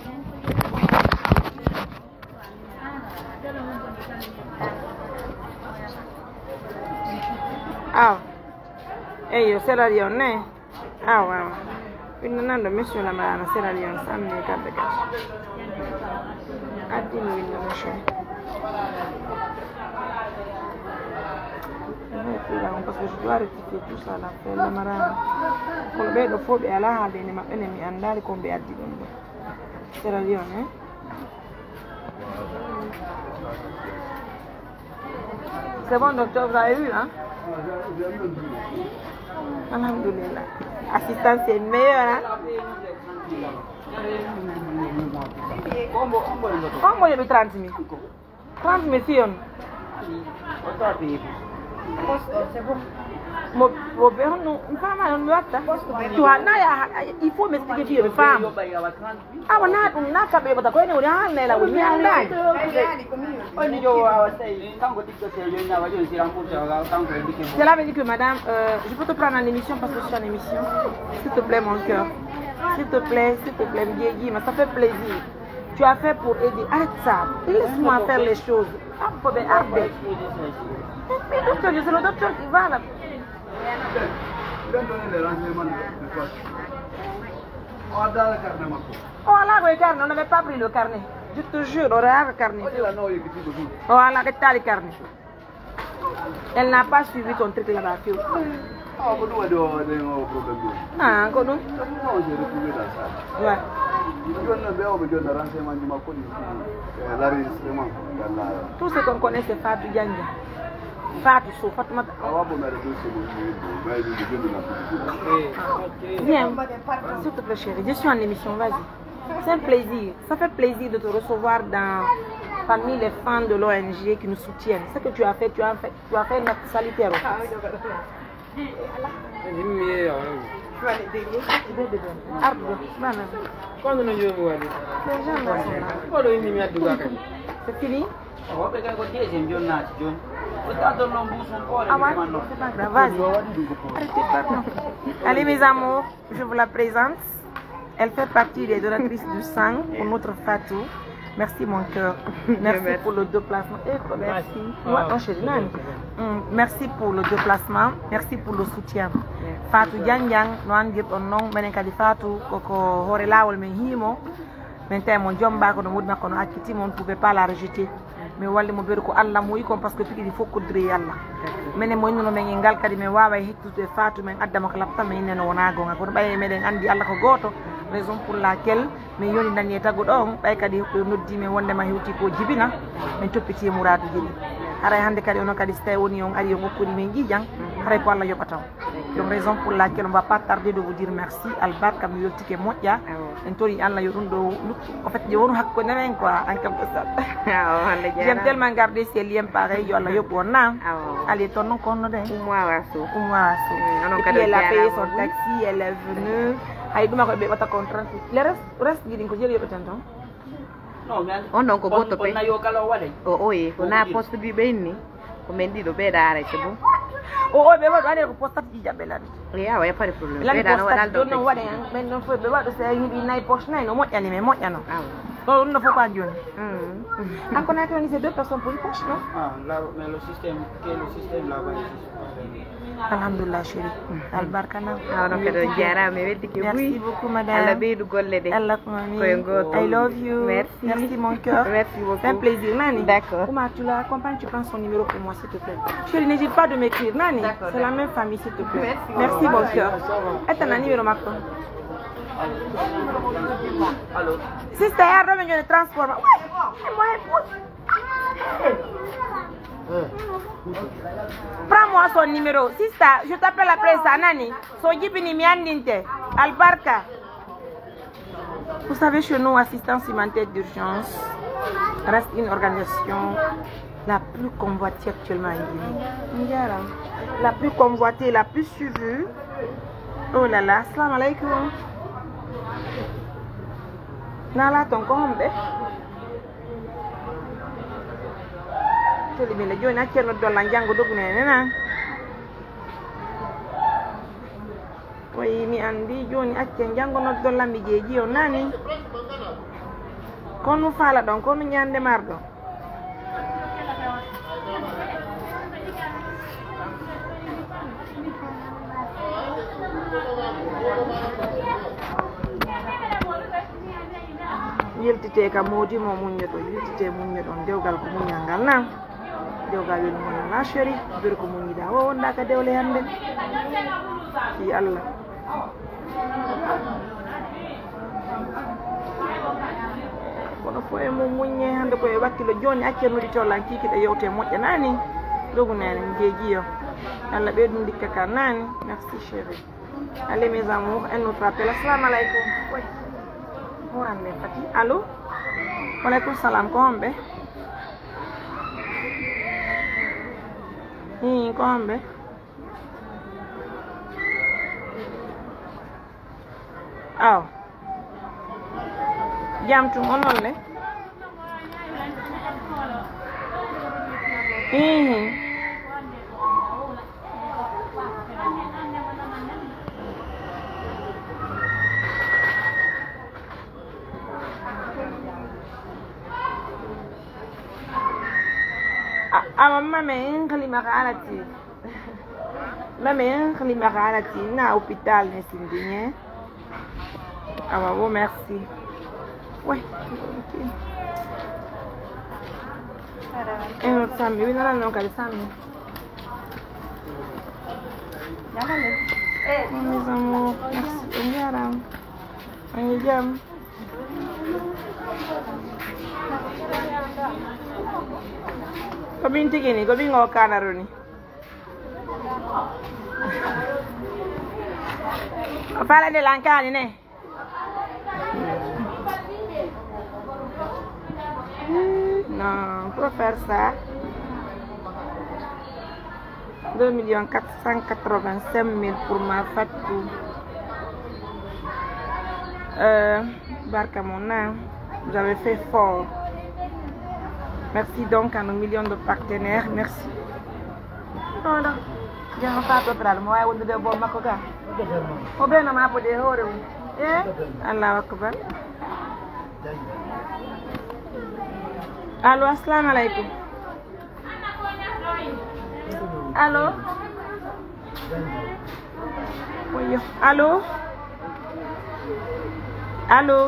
ah, et c'est la Lyonnais. Ah, ouais. Une nana de monsieur la marana, c'est la Lyon, ça me dit qu'à cash. À 10 000, monsieur. Parce que je dois rectifier tout ça, la fin, la marana. Pour le bédo, il faut bien là, il y a un ennemi, il y a un combien de c'est la Lyon, hein? C'est bon, docteur, vous avez vu, hein? Alhamdulillah. Assistance c'est meilleur, hein? Comment il y a 30 000? 30 000 filles. C'est bon. il faut m'expliquer une femme. Ah, on a fait des choses, cela veut dire que madame, je peux te prendre en émission parce que je suis en émission. S'il te plaît, mon cœur. S'il te plaît, Guigui, mais ça fait plaisir. Tu as fait pour aider. Arrête ça. Laisse-moi faire les choses. Arrête. Mais docteur, c'est le docteur qui va là. Oh là, le carnet, on n'avait pas pris le carnet. Je te jure, on aurait le carnet. Oh là, le carnet. Elle n'a pas suivi ton truc là-bas. Ah, encore non? Ouais. Tout ce qu'on connaît, c'est Fatou Dianga. Fatou, Fatma. Viens, s'il te plaît, chérie. Je suis en émission, vas-y. C'est un plaisir. Ça fait plaisir de te recevoir parmi les fans de l'ONG qui nous soutiennent. Ce que tu as fait, tu as fait un acte salutaire. C'est fini? Allez mes amours, je vous la présente. Elle fait partie des donatrices du sang pour notre Fatou. Merci mon cœur. Merci pour le déplacement. Merci pour le déplacement. Merci pour le soutien. Fatou Dianjang, no andi on non menen kadi Fatou koko hore lawol men himo. Men tay mon jomba ko no mudma ko no akkiti mon pouvait pas la rejeter. Mais walli mo beru ko Allah mo yiko parce que tigi il faut kodre yalla. Menen mo no men ngal kadi men wawa hettude Fatou men addama ko lapta men neno wona gonga ko baye meden andi Allah ko goto. Raison pour laquelle mais yoni nani tagu don bay kadi noddi men wonde ma hewti ko jibina men toppiti mouradu jeli ara hande kadi on kadi stay woni on ari on gokkudi men jijang ara ko Allah yobataw donc raison pour laquelle on va pas tarder de vous dire merci albarka mi yottike moƴƴa en tori Allah yo dum do en fait je wonu hakko nenen quoi en quelque sorte j'aime tellement garder ces liens pareil yo Allah yobbo na allez ton non konno de umwa waso elle a payé son taxi elle est venue ay duma ko be wata contrat le reste gidin ko jeli yobetan ton on donc goto pe ko na poste bi benni ko men di do be dare ce bon be wado ko poste di jabelani ya wa pas de problème be dano wadal do no wade men non fo be wado se yibi nay poste nay no moƴƴani me moƴƴano on ne faut pas joni encore na toni c'est deux personnes pour une poche non là mais le système là-bas alhamdulillah chérie albarkana merci beaucoup madame I love you merci mon cœur c'est un plaisir Nani d'accord comment tu l'accompagnes tu prends son numéro pour moi s'il te plaît chérie n'hésite pas de m'écrire Nani c'est la même famille s'il te plaît merci mon cœur est un numéro maintenant allô sister ya do me transport prends-moi son numéro. Sister, je t'appelle après ça, Nani. Sojibini miandinte. Albarka. Vous savez, chez nous, assistance humanitaire d'urgence reste une organisation la plus convoitée actuellement en Guinée. La plus convoitée, la plus suivie. Oh là là, salam alaikum. Nala ton combe. Le joni acceno dolla jango dogunene na koy mi andi joni acce jango no dolla mi jeji o nani kono fala don kono nyande mardo yeltite ka modi mo munyo do yeltite munyo don dewgal ko munyangal na dewgal wel mon na chéri bir ko mun yida o wonda ka dewle hande ci Allah kono fo e mo munye hande ko e wakkilo joni acceno di tollan kiki de yewte moƴƴa nani dogu nene ngeji yo Allah be dum dikka ka nani merci chéri allez mes amours un autre appel assalamu alaikum oui Morane Fati allo walaikum salam ko hombe ko hombe aw jam tu onon le mame kalima kalati mame kalima kalati na hôpital ne sindinye bon merci ouais Sami oui non kali Sami mes amours merci yaram ay jam ko bin tigini ko bin ngo kanaroni o fala de lankani ne non pour faire ça 2 485 000 pour ma Fatou Barka Mona vous avez fait fort. Merci donc à nos millions de partenaires. Merci. Non, non. Jangan fato terlalu mau ayah udah bawa makok kan? Oh benar nama apa deh orang? Allah Akbar. Halo, assalamualaikum. Halo. Oh yo. Halo. Halo.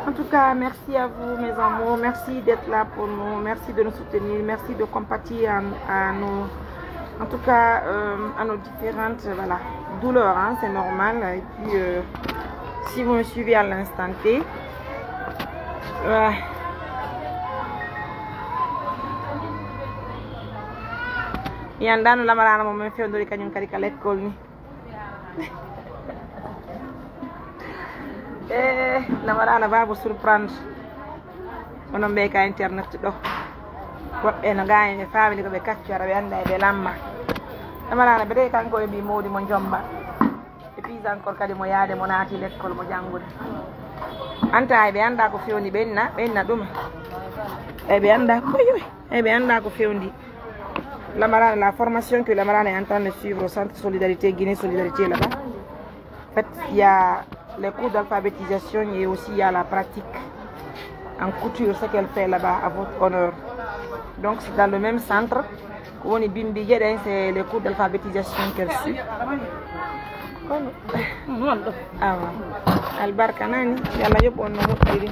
En tout cas, merci à vous mes amours, merci d'être là pour nous, merci de nous soutenir, merci de compatir à nos, en tout cas à nos différentes voilà, douleurs, hein, c'est normal. Et puis si vous me suivez à l'instant T, yandano la marana mo me fiondori kanyum karika l'école ni. Namarana va vous surprendre onon ɓe ka internet ɗo woɓɓe no gayne famille ko ɓe kaccora ɓe anda ɓe lamma namarana ɓe kanko e mbi mawdi mo jomba e puis encore kadi mo yaade mo naati l'école mo janngude anta ɓe anda ko fewndi ɓenna ɗum ɓe anda koyoy ɓe anda ko fewndi Lamarana, la formation que Lamarana est en train de suivre au centre Solidarité Guinée Solidarité là-bas. En fait, il y a les cours d'alphabétisation et aussi il y a la pratique en couture, ce qu'elle fait là-bas à votre honneur. Donc c'est dans le même centre où on est bimbi, c'est les cours d'alphabétisation qu'elle suit. Ah ouais. Albarka nani, yalla yop on no mutiri.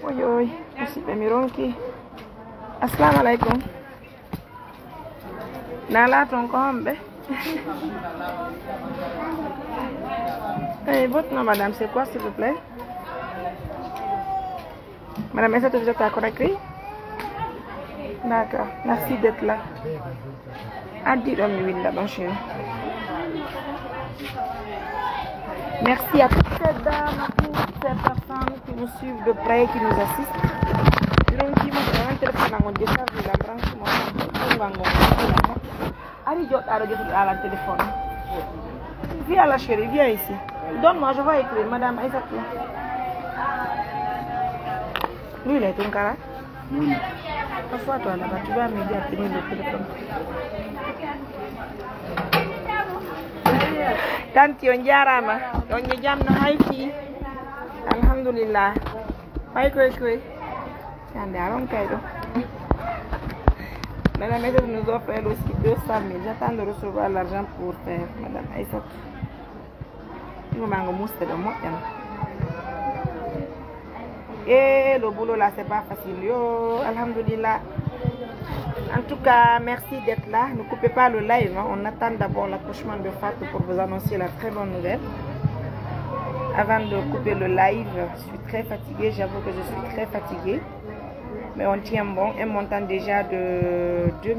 Oy oy, aussi be mironki. Assalamu alaikum. Nala ton kombe. Votre nom, madame, c'est quoi, s'il vous plaît? Madame, est-ce que vous êtes à Conakry? D'accord, merci d'être là. Merci à toutes ces dames, à toutes ces personnes qui nous suivent de près, qui nous assistent. Téléphone. Viens la chérie, viens ici. Donne-moi, je vais écrire, madame Aïssatou. Lui, il est ton cara. Parfois, toi là-bas, tu vas m'aider à tenir le téléphone. Tanti, on jarama. On y jam no haifi. Alhamdulillah. Bye, quoi. Yande, aron kaido. Madame Aïssatou nous offre elle aussi 200 000. J'attends de recevoir l'argent pour faire madame Aïssatou. Et le boulot là c'est pas facile. Yo, alhamdulillah. En tout cas, merci d'être là. Ne coupez pas le live. Hein. On attend d'abord l'accouchement de Fatou pour vous annoncer la très bonne nouvelle. Avant de couper le live, je suis très fatiguée. J'avoue que je suis très fatiguée. Mais on tient bon. Un montant déjà de 2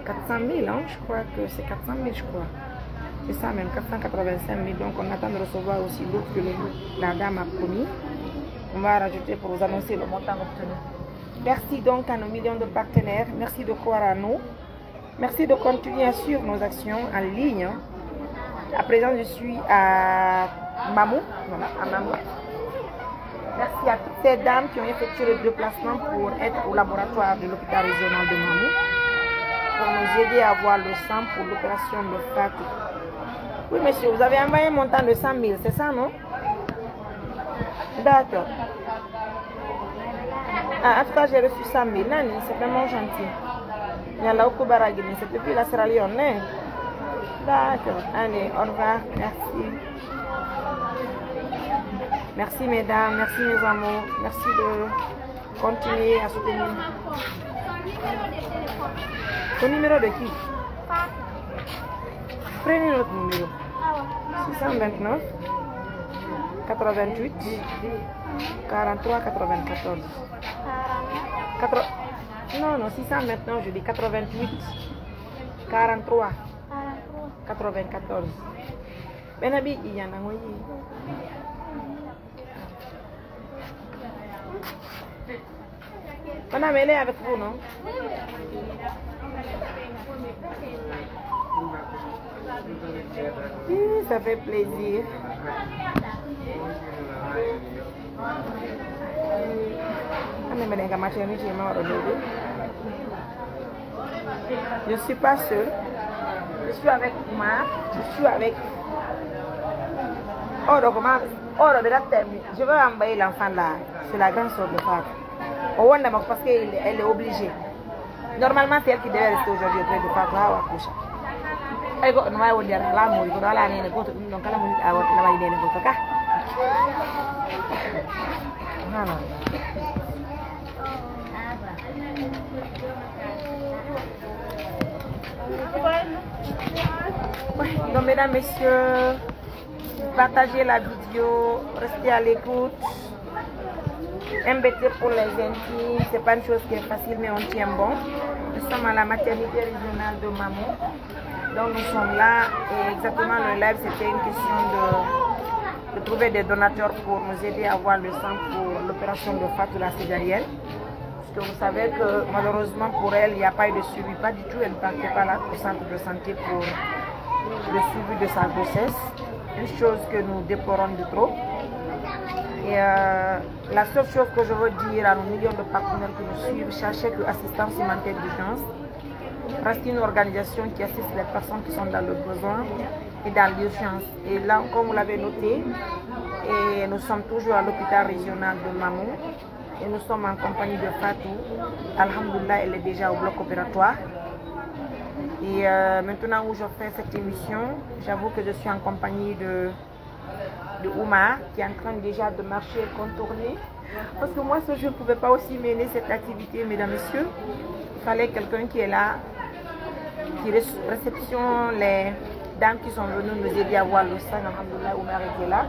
400 000. Hein. Je crois que c'est 400 000, je crois. C'est ça même, 485 000. Donc on attend de recevoir aussi l'autre que la dame a promis. On va rajouter pour vous annoncer le montant obtenu. Merci donc à nos millions de partenaires. Merci de croire à nous. Merci de continuer à suivre nos actions en ligne. À présent, je suis à Mamou. Voilà, à Mamou. Merci à toutes ces dames qui ont effectué le déplacement pour être au laboratoire de l'hôpital régional de Mamou pour nous aider à avoir le sang pour l'opération de Fatou. Oui, monsieur, vous avez envoyé un montant de 100 000, c'est ça, non? D'accord. Ah, en tout cas, j'ai reçu 100 000. Nani, c'est vraiment gentil. C'est depuis la Sierra Leone. D'accord. Allez, au revoir. Merci. Merci, mesdames. Merci, mes amours. Merci de continuer à soutenir. Ton numéro de qui? Prenez notre numéro. 629 88 43 94. Non, 600 maintenant, je dis 88 43 94. Benabi, il y en a un. On a mêlé avec vous, non? Oui, ça fait plaisir. Je ne suis pas seule. Je suis avec Oumar. Je suis avec... Oh, donc, de la terre. Je veux envoyer l'enfant là. C'est la grande soeur de Fatou. Au Wanda, parce qu'elle est obligée. Normalement, c'est elle qui devait rester aujourd'hui auprès de Fatou. Elle va dire la mouille. Donc, elle a mouille à votre travail de votre cas. Donc, mesdames, messieurs, partagez la vidéo, restez à l'écoute. MBT pour les intimes, c'est pas une chose qui est facile, mais on tient bon. Nous sommes à la maternité régionale de Mamou. Donc nous sommes là et exactement le live, c'était une question de trouver des donateurs pour nous aider à avoir le sang pour l'opération de Fatou la césarienne. Parce que vous savez que malheureusement pour elle, il n'y a pas eu de suivi, pas du tout, elle ne partait pas là au centre de santé pour le suivi de sa grossesse. Une chose que nous déplorons de trop. Et la seule chose que je veux dire à nos millions de partenaires qui nous suivent, sachez que l'assistance humanitaire d'urgence reste une organisation qui assiste les personnes qui sont dans le besoin et dans l'urgence. Et là, comme vous l'avez noté, et nous sommes toujours à l'hôpital régional de Mamou et nous sommes en compagnie de Fatou. Alhamdoulilah, elle est déjà au bloc opératoire. Et maintenant où je fais cette émission, j'avoue que je suis en compagnie de Oumar qui est en train déjà de marcher et contourner. Parce que moi, je ne pouvais pas aussi mener cette activité, mesdames, messieurs. Il fallait quelqu'un qui est là, qui réceptionne les dames qui sont venues nous aider à voir le sang. Alhamdoulilah, Oumar était là.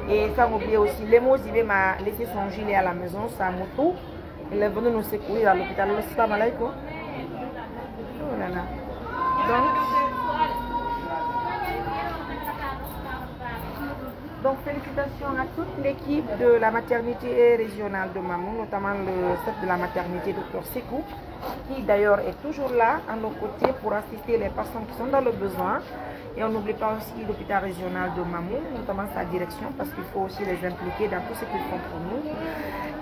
Et sans oublier aussi, Lemo Zibé m'a laissé son gilet à la maison, sa moto. Il est venu nous secourir à l'hôpital. Assalamu alaikum. Oh là là. Donc félicitations à toute l'équipe de la maternité régionale de Mamou, notamment le chef de la maternité, Dr Sekou, qui d'ailleurs est toujours là à nos côtés pour assister les personnes qui sont dans le besoin. Et on n'oublie pas aussi l'hôpital régional de Mamou, notamment sa direction, parce qu'il faut aussi les impliquer dans tout ce qu'ils font pour nous.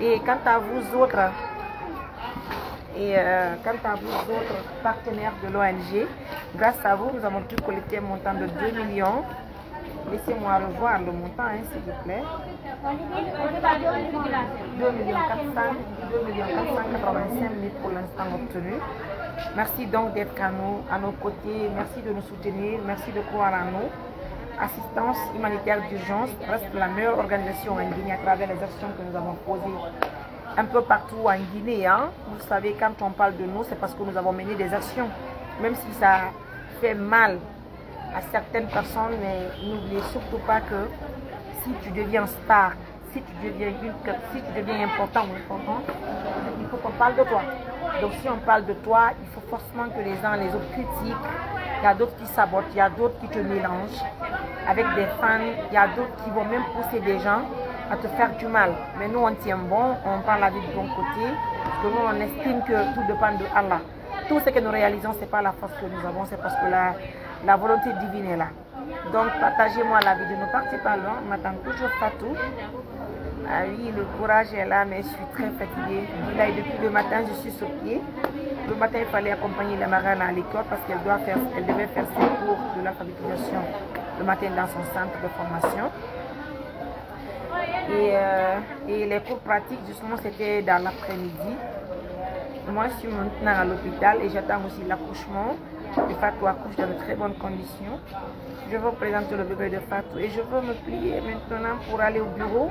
Et quant à vous autres, partenaires de l'ONG, grâce à vous, nous avons pu collecter un montant de 2 millions. Laissez-moi revoir le montant, hein, s'il vous plaît. 2 485 000 pour l'instant obtenu. Merci donc d'être à nos côtés. Merci de nous soutenir. Merci de croire en nous. Assistance humanitaire d'urgence reste la meilleure organisation en Guinée à travers les actions que nous avons posées un peu partout en Guinée. Hein. Vous savez, quand on parle de nous, c'est parce que nous avons mené des actions. Même si ça fait mal à certaines personnes, mais n'oubliez surtout pas que si tu deviens star, si tu deviens important ou important, il faut qu'on parle de toi. Donc si on parle de toi, il faut forcément que les uns les autres critiquent. Il y a d'autres qui sabotent, il y a d'autres qui te mélangent avec des fans, il y a d'autres qui vont même pousser des gens à te faire du mal. Mais nous on tient bon, on prend la vie de bon côté, parce que nous on estime que tout dépend de Allah. tout ce que nous réalisons, ce n'est pas la force que nous avons, c'est parce que la volonté divine est là. Donc, partagez-moi la vidéo. Ne partez pas loin. On m'attend toujours Fatou. Ah oui, le courage est là, mais je suis très fatiguée. Là, depuis le matin, je suis sur pied. Le matin, il fallait accompagner la Marane à l'école parce qu'elle devait faire ses cours de l'alphabétisation le matin dans son centre de formation. Et les cours pratiques, justement, c'était dans l'après-midi. Moi, je suis maintenant à l'hôpital et j'attends aussi l'accouchement. Et Fatou accouche dans de très bonnes conditions. Je vais vous présenter le bébé de Fatou et je veux me plier maintenant pour aller au bureau.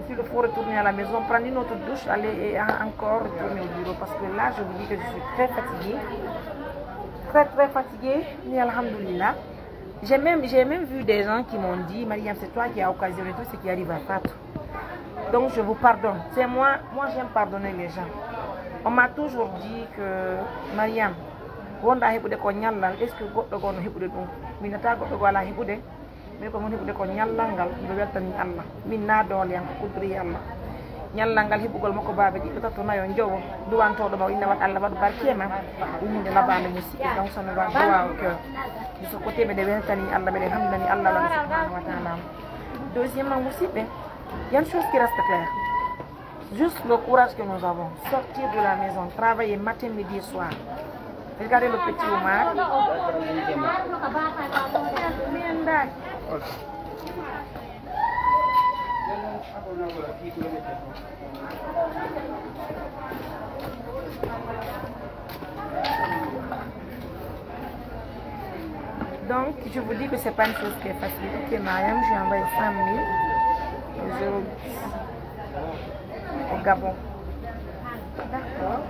S'il faut retourner à la maison, prendre une autre douche, aller et encore retourner au bureau. Parce que là, je vous dis que je suis très fatiguée. Très fatiguée. Mais alhamdoulilah. J'ai même vu des gens qui m'ont dit, Mariam, c'est toi qui as occasionné tout ce qui arrive à Fatou. Donc je vous pardonne. C'est moi j'aime pardonner les gens. On m'a toujours dit que Mariam, est-ce que goddo gono hebude dum minata goddo go ala hebude mais ko mon hebude ko nyallangal do weltani Allah min na dole yan ko kudri Allah nyallangal hebugol mako baabe di to nayo njowo duwanto do ma inna wat Allah bad barkema uminde labane musi donc sono wa waaw que de ce côté me de weltani Allah me de hamdani Allah la subhanahu wa ta'ala. Deuxièmement musibe il y a une chose qui reste claire, juste le courage que nous avons, sortir de la maison, travailler matin, midi et soir. Regardez le petit Omar. Donc, je vous dis que c'est pas une chose qui est facile. Ok, Mariam, j'ai envoyé 5 000 au Gabon. D'accord.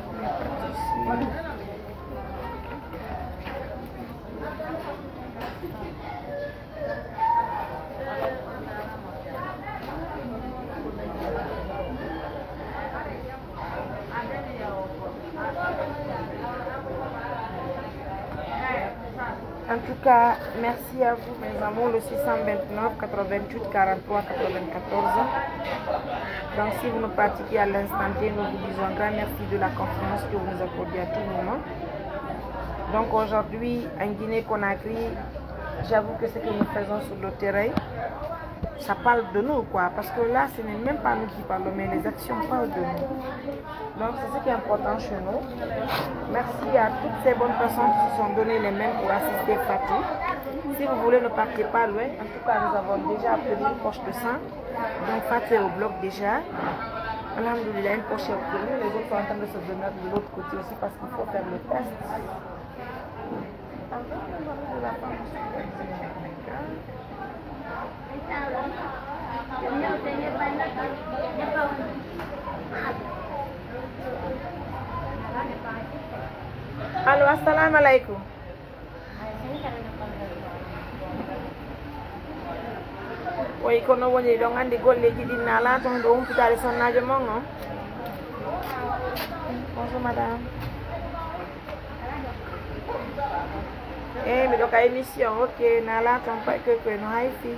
En tout cas, merci à vous mes amours, le 629 88 43 94. Donc si vous nous pratiquez à l'instant T, nous vous disons un grand merci de la confiance que vous nous accordez à tout moment. Donc aujourd'hui, en Guinée-Conakry, j'avoue que ce que nous faisons sur le terrain, ça parle de nous quoi, parce que là ce n'est même pas nous qui parlons, mais les actions parlent de nous. Donc c'est ce qui est important chez nous. Merci à toutes ces bonnes personnes qui se sont donné les mains pour assister Fatou. Si vous voulez, ne partez pas loin. En tout cas, nous avons déjà obtenu une poche de sang. Donc Fatou est au bloc déjà. Alhamdoulilah, une poche est obtenue. Les autres sont en train de se donner de l'autre côté aussi parce qu'il faut faire le test. Allo, assalamu alaikum. Oui, kono woni do ngandi golleji din na la ton do humpitare sonnajo mon non. Bonjour madame. Mi do ka émission, ok, na la ton pa que no hay fi.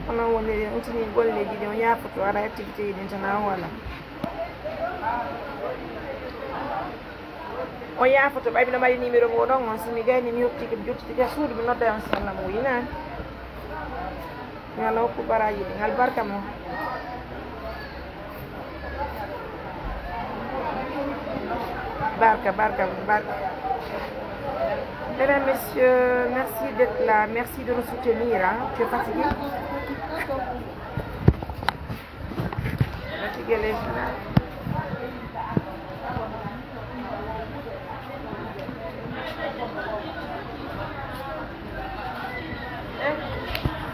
Kono woni untini golleji din ya foto ara activité din tan wala. O ya foto bay bino mari numéro mo don on simi gay ni mi hokki ke jotti ke suudu mi nodda on sala mo yina ngalo ko baraji ngal barka mo barka. Mesdames, messieurs, merci d'être là, merci de nous soutenir, hein. Tu es fatigué? Fatigué les gens.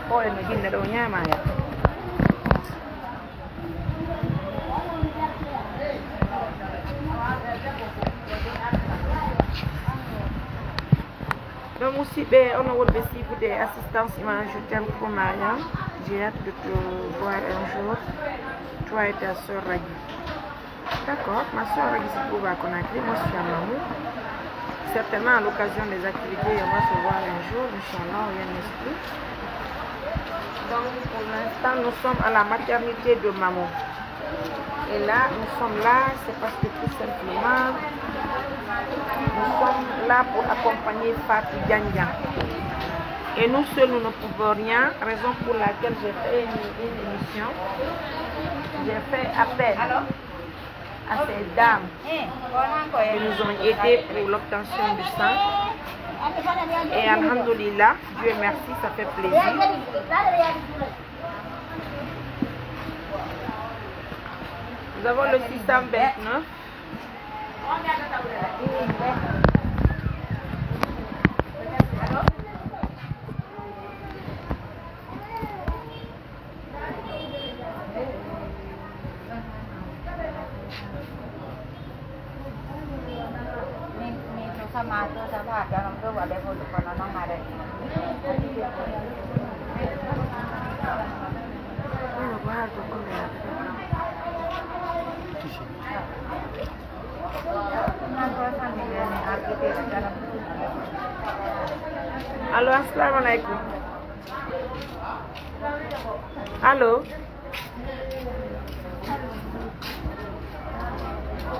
Poi mi ginne do nyama ya. Donc aussi on a aussi pour des assistances image, je t'aime pour Mariam. J'ai hâte de te voir un jour. Toi et ta soeur Ragui. D'accord, ma soeur Ragui se trouve à Conakry, moi je suis à Mamou. Certainement à l'occasion des activités, on va se voir un jour, Inch'Allah, au Yann-Esprit. Donc pour l'instant, nous sommes à la maternité de Mamou. Et là, nous sommes là, c'est parce que tout simplement, nous sommes là pour accompagner Fatou Diandian. Et nous seuls, nous ne pouvons rien, raison pour laquelle j'ai fait une émission. J'ai fait appel à ces dames qui nous ont aidés pour l'obtention du sang. Et alhamdoulilah, Dieu merci, ça fait plaisir. Nous avons le 629. Allô, assalamu alaikum. Allô?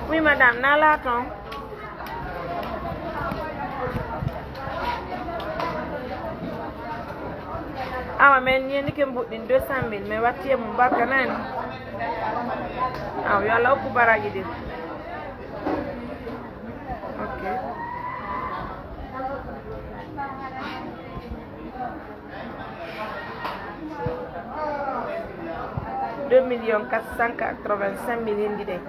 Oui, madame, Nala attend. Ah, mais il y a une 200 000, mais what est mon bac? Ah, oui, alors, pour baragide. Ok. 2 485 000 d'idées.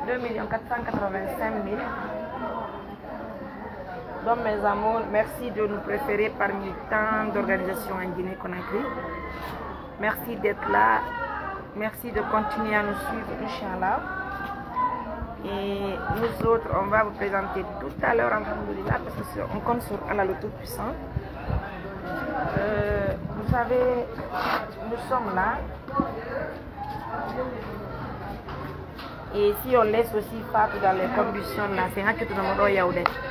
2 485 000. Donc mes amours, merci de nous préférer parmi tant d'organisations en Guinée-Conakry. Merci d'être là. Merci de continuer à nous suivre, Inch'Allah. Et nous autres, on va vous présenter tout à l'heure, alhamdoulilah, parce qu'on compte sur Allah le Tout-Puissant. Vous savez, nous sommes là. Et si on laisse aussi Fatou dans les conditions là, c'est un que tout le monde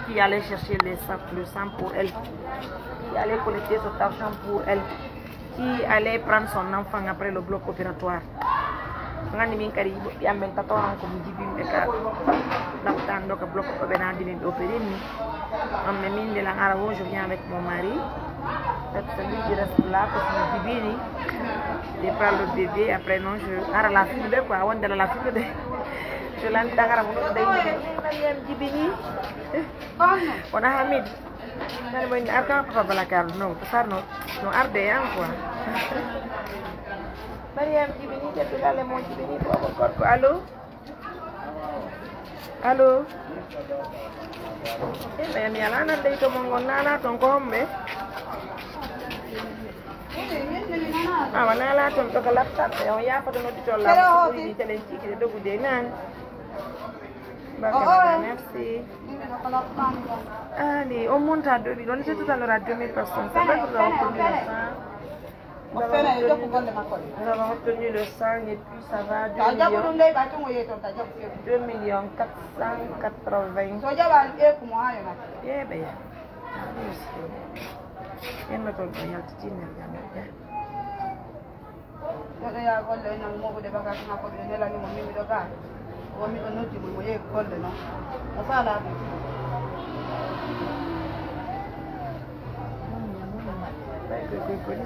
qui allait chercher le sang pour elle, qui allait collecter son argent pour elle, qui allait prendre son enfant après le bloc opératoire. Je viens avec mon mari. Celui qui reste là pour son bébé, je prends le bébé, après non, je la fibre quoi, on de la fibre de je l'entends à on a Hamid. On a arcan pour la carte, non, ça non, non ardé quoi. Mariam Djibini, tu as le mot Djibini pour encore. Allô? Allô? Eh bien, il y a là, on a dit que mon nana, ton combe. Ah, voilà, là, tu as la laptop. On y a pas de notre laptop. Oui, il est qui est de vous dire, non? Merci. Allez, on monte à 2000. On était tout à l'heure à 2000 personnes. Ça va, nous avons obtenu le sang. Nous avons obtenu le sang et puis ça va 2 millions 480. Yeah, bien. Et me tourne bien, tu dis,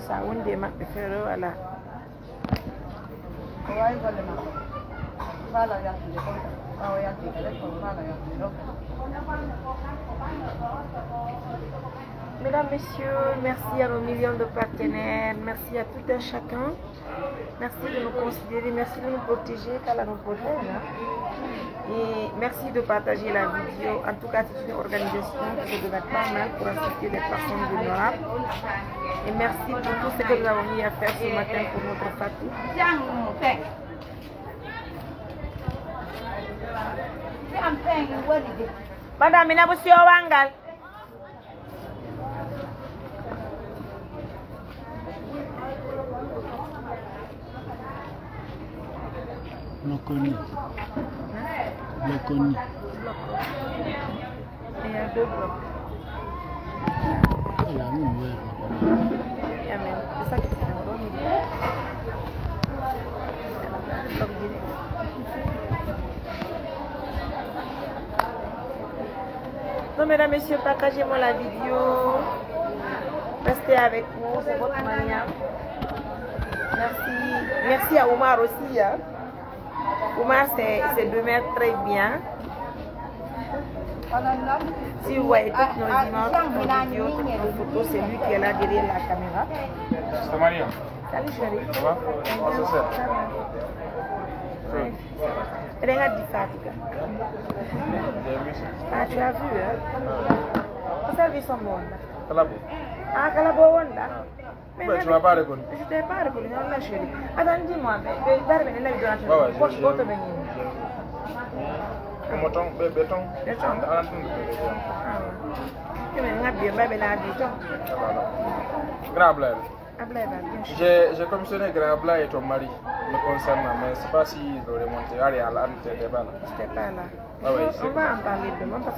ça on des marques de faire voilà. Mesdames, messieurs, merci à nos millions de partenaires, merci à tout un chacun, merci de nous considérer, merci de nous protéger, qu'Allah nous protège. Et merci de partager la vidéo. En tout cas, c'est une organisation qui se devait pas mal pour assister les personnes vulnérables. Et merci pour tout ce que nous avons eu à faire ce matin pour notre Fatou. Madame, il a reçu un wangal. Loconi. Loconi. Il y a 2 blocs. Il y a une nouvelle. C'est ça qui se fait. mesdames, messieurs, partagez-moi la vidéo. Restez avec nous, c'est votre manière. Merci. Merci à Omar aussi. Hein. Omar, c'est de mettre très bien. Si vous voyez toutes nos images, nos vidéos, toutes nos photos, c'est lui qui est là derrière la caméra. C'est Maria. Salut chérie. Ça va? On se sert. Regarde du Fatiga. Ah, tu as vu, hein? Vous avez vu son monde? Calabo. Ah, Calabo Wanda. Mais tu m'as pas reconnu. Je t'ai pas reconnu, non, la chérie. Attends, dis-moi, mais Darben, la vidéo, Comment ton béton? Grand Blaise. J'ai commissionné Grand Blaise et ton mari me concernant, mais je ne sais pas s'ils ont remonté. Allez, à l'âne, tu n'étais pas là. J'étais pas là. Ah oui, On va en parler demain parce